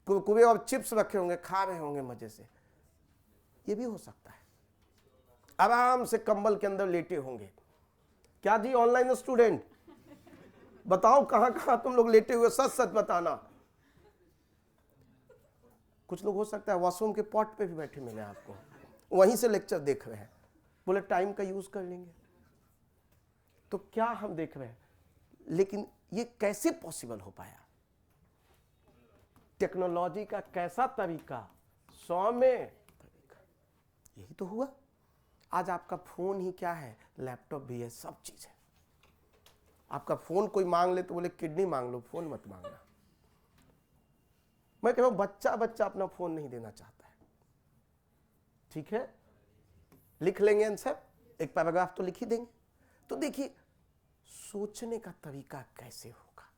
कुरकुरे और चिप्स रखे होंगे, खा रहे होंगे मजे से। ये भी हो सकता है, आराम से कंबल के अंदर लेटे होंगे। क्या जी ऑनलाइन स्टूडेंट, बताओ कहां कहां तुम लोग लेटे हुए, सच सच बताना। कुछ लोग हो सकता है वॉशरूम के पॉट पे भी बैठे मिले आपको, वहीं से लेक्चर देख रहे हैं, बोले टाइम का यूज कर लेंगे। तो क्या हम देख रहे हैं, लेकिन ये कैसे पॉसिबल हो पाया, टेक्नोलॉजी का कैसा तरीका, सौम्य तरीका, यही तो हुआ। आज आपका फोन ही क्या है, लैपटॉप भी है, सब चीज है। आपका फोन कोई मांग ले तो बोले किडनी मांग लो, फोन मत मांगना। मैं कह रहा हूं बच्चा अपना फोन नहीं देना चाहता है, ठीक है, लिख लेंगे आंसर, एक पैराग्राफ तो लिख ही देंगे। तो देखिए सोचने का तरीका कैसे होगा,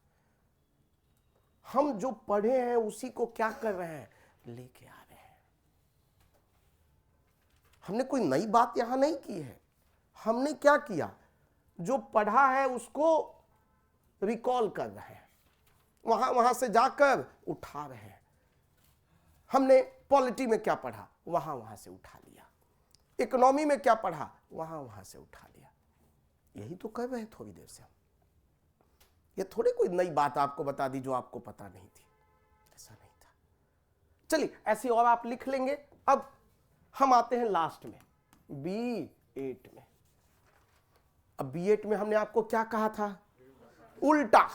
हम जो पढ़े हैं उसी को क्या कर रहे हैं, लेके आ रहे हैं। हमने कोई नई बात यहां नहीं की है, हमने क्या किया, जो पढ़ा है उसको रिकॉल कर रहे हैं, वहां से जाकर उठा रहे हैं। हमने पॉलिटी में क्या पढ़ा, वहां से उठा लिया, इकोनॉमी में क्या पढ़ा, वहां से उठा लिया। यही तो कर रहे हैं थोड़ी देर से हम। ये थोड़ी कोई नई बात आपको बता दी जो आपको पता नहीं थी, ऐसा नहीं था। चलिए ऐसी और आप लिख लेंगे। अब हम आते हैं लास्ट में, B8 में। अब B8 में हमने आपको क्या कहा था, उल्टा।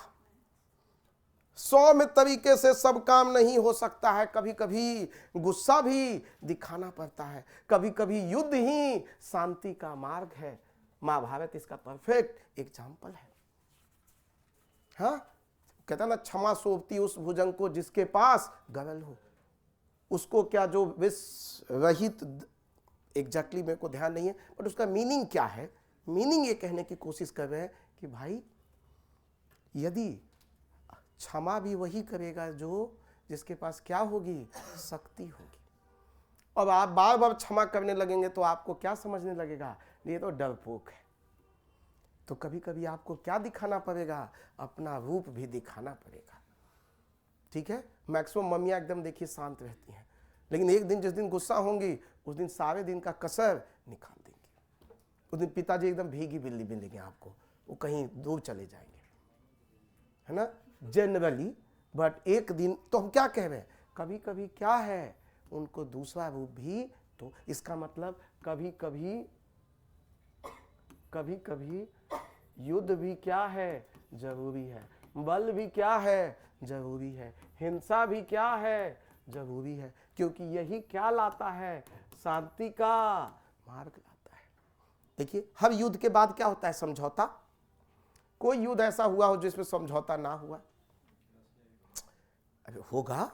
सौम्य तरीके से सब काम नहीं हो सकता है, कभी कभी गुस्सा भी दिखाना पड़ता है, कभी कभी युद्ध ही शांति का मार्ग है। महाभारत इसका परफेक्ट एग्जाम्पल है। हाँ, कहता ना, क्षमा सौंपती उस भुजंग को जिसके पास गरल हो। उसको क्या जो विष रहित, एग्जैक्टली मेरे को ध्यान नहीं है, बट उसका मीनिंग क्या है? मीनिंग ये कहने की कोशिश कर रहे हैं कि भाई यदि क्षमा भी वही करेगा जो जिसके पास क्या होगी, शक्ति होगी। अब आप बार बार क्षमा करने लगेंगे तो आपको क्या समझने लगेगा, ये तो डरपोक है। तो कभी कभी आपको क्या दिखाना पड़ेगा, अपना रूप भी दिखाना पड़ेगा। ठीक है, मैक्सिमम मम्मियाँ एकदम देखिए शांत रहती हैं, लेकिन एक दिन जिस दिन गुस्सा होंगी उस दिन सारे दिन का कसर निकाल देंगे। उस दिन पिताजी एकदम भीगी बिल्ली मिलेंगे आपको, वो कहीं दूर चले जाएंगे, है ना, जनरली। बट एक दिन तो हम क्या कह रहे हैं, कभी कभी क्या है, उनको दूसरा रूप भी, तो इसका मतलब कभी कभी युद्ध भी क्या है, जरूरी है। बल भी क्या है, जरूरी है। हिंसा भी क्या है, जरूरी है, क्योंकि यही क्या लाता है, शांति का मार्ग लाता है। देखिए, हर युद्ध के बाद क्या होता है, समझौता। कोई युद्ध ऐसा हुआ हो जिसमें समझौता ना हुआ? अरे होगा,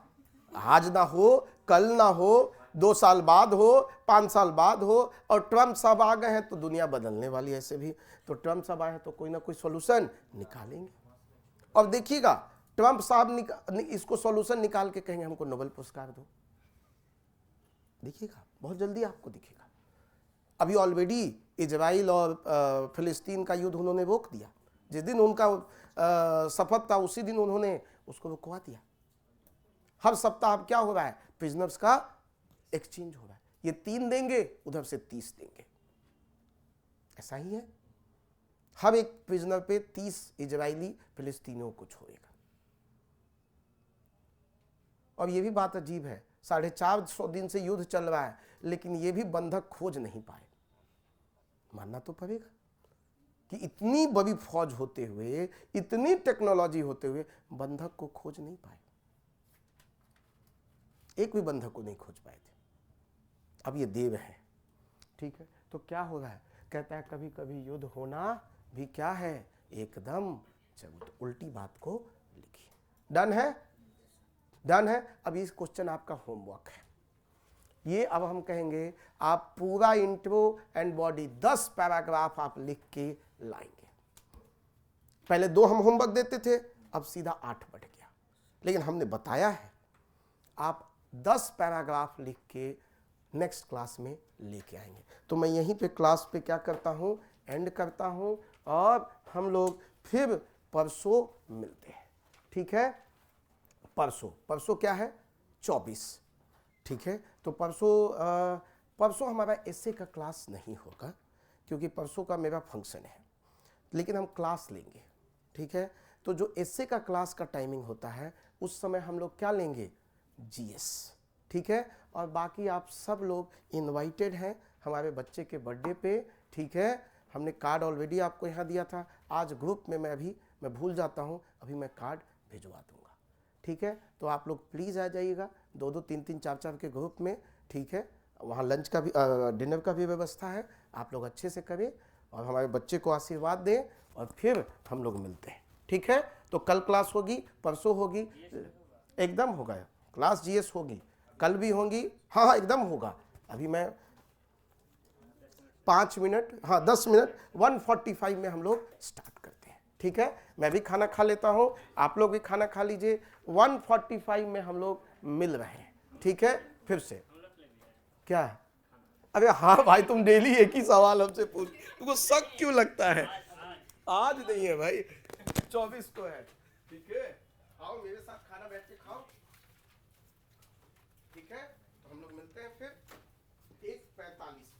आज ना हो, कल ना हो, 2 साल बाद हो, 5 साल बाद हो। और ट्रम्प साहब आ गए हैं तो दुनिया बदलने वाली है। ऐसे भी तो ट्रम्प साहब आए हैं तो कोई ना कोई सॉल्यूशन निकालेंगे। और देखिएगा, ट्रम्प साहब इसको सॉल्यूशन निकाल के कहेंगे हमको नोबेल पुरस्कार दो। देखिएगा, बहुत जल्दी आपको दिखेगा। अभी ऑलरेडी इजराइल और फिलिस्तीन का युद्ध उन्होंने रोक दिया। जिस दिन उनका शपथ था उसी दिन उन्होंने उसको रुकवा दिया। हर सप्ताह अब क्या हो रहा है, प्रिजनर्स का एक्सचेंज हो रहा है। ये 3 देंगे, उधर से 30 देंगे, ऐसा ही है। हर एक प्रिजनर पे 30 इजरायली फिलिस्तीनियों को छोड़ेगा। और ये भी बात अजीब है, 450 दिन से युद्ध चल रहा है, लेकिन ये भी बंधक खोज नहीं पाए। मानना तो पड़ेगा कि इतनी बड़ी फौज होते हुए, इतनी टेक्नोलॉजी होते हुए, बंधक को खोज नहीं पाए। एक भी बंधक को नहीं खोज पाए थे। अब ये दे रहे हैं। ठीक है, तो क्या हो रहा है, कहता है कभी कभी युद्ध होना भी क्या है, एकदम जरूर। तो उल्टी बात को लिखिए। डन है, डन है। अब इस क्वेश्चन आपका होमवर्क है। ये अब हम कहेंगे आप पूरा इंट्रो एंड बॉडी 10 पैराग्राफ आप लिख के लाएंगे। पहले 2 हम होमवर्क देते थे, अब सीधा 8 बढ़ गया। लेकिन हमने बताया है आप 10 पैराग्राफ लिख के नेक्स्ट क्लास में लेके आएंगे। तो मैं यहीं पे क्लास पे क्या करता हूँ, एंड करता हूँ, और हम लोग फिर परसों मिलते हैं। ठीक है, परसों क्या है, 24। ठीक है, तो परसों हमारा एस्से का क्लास नहीं होगा, क्योंकि परसों का मेरा फंक्शन है, लेकिन हम क्लास लेंगे। ठीक है, तो जो एस्से का क्लास का टाइमिंग होता है उस समय हम लोग क्या लेंगे, जीएस। ठीक है, और बाकी आप सब लोग इनवाइटेड हैं हमारे बच्चे के बर्थडे पे। ठीक है, हमने कार्ड ऑलरेडी आपको यहाँ दिया था। आज ग्रुप में मैं भूल जाता हूँ, अभी मैं कार्ड भिजवा दूँगा। ठीक है, तो आप लोग प्लीज़ आ जाइएगा 2-2, 3-3, 4-4 के ग्रुप में। ठीक है, वहाँ लंच का भी डिनर का भी व्यवस्था है, आप लोग अच्छे से करें और हमारे बच्चे को आशीर्वाद दें, और फिर हम लोग मिलते हैं। ठीक है, तो कल क्लास होगी, परसों होगी, एकदम होगा क्लास, जीएस होगी, कल भी होंगी। हाँ, एकदम होगा। अभी मैं 5 मिनट, 10 मिनट, 1:45 में हम लोग स्टार्ट करते हैं। ठीक है, मैं भी खाना खा लेता हूँ, आप लोग भी खाना खा लीजिए। 1:45 में हम लोग मिल रहे हैं। ठीक है, फिर से क्या है, अरे हाँ भाई, तुम डेली एक ही सवाल हमसे पूछ, तुमको शक क्यों लगता है? आज नहीं है भाई, 24 को है। ठीक है, आओ मेरे साथ खाना बैठ के खाओ। ठीक है, तो हम लोग मिलते हैं फिर 1:45।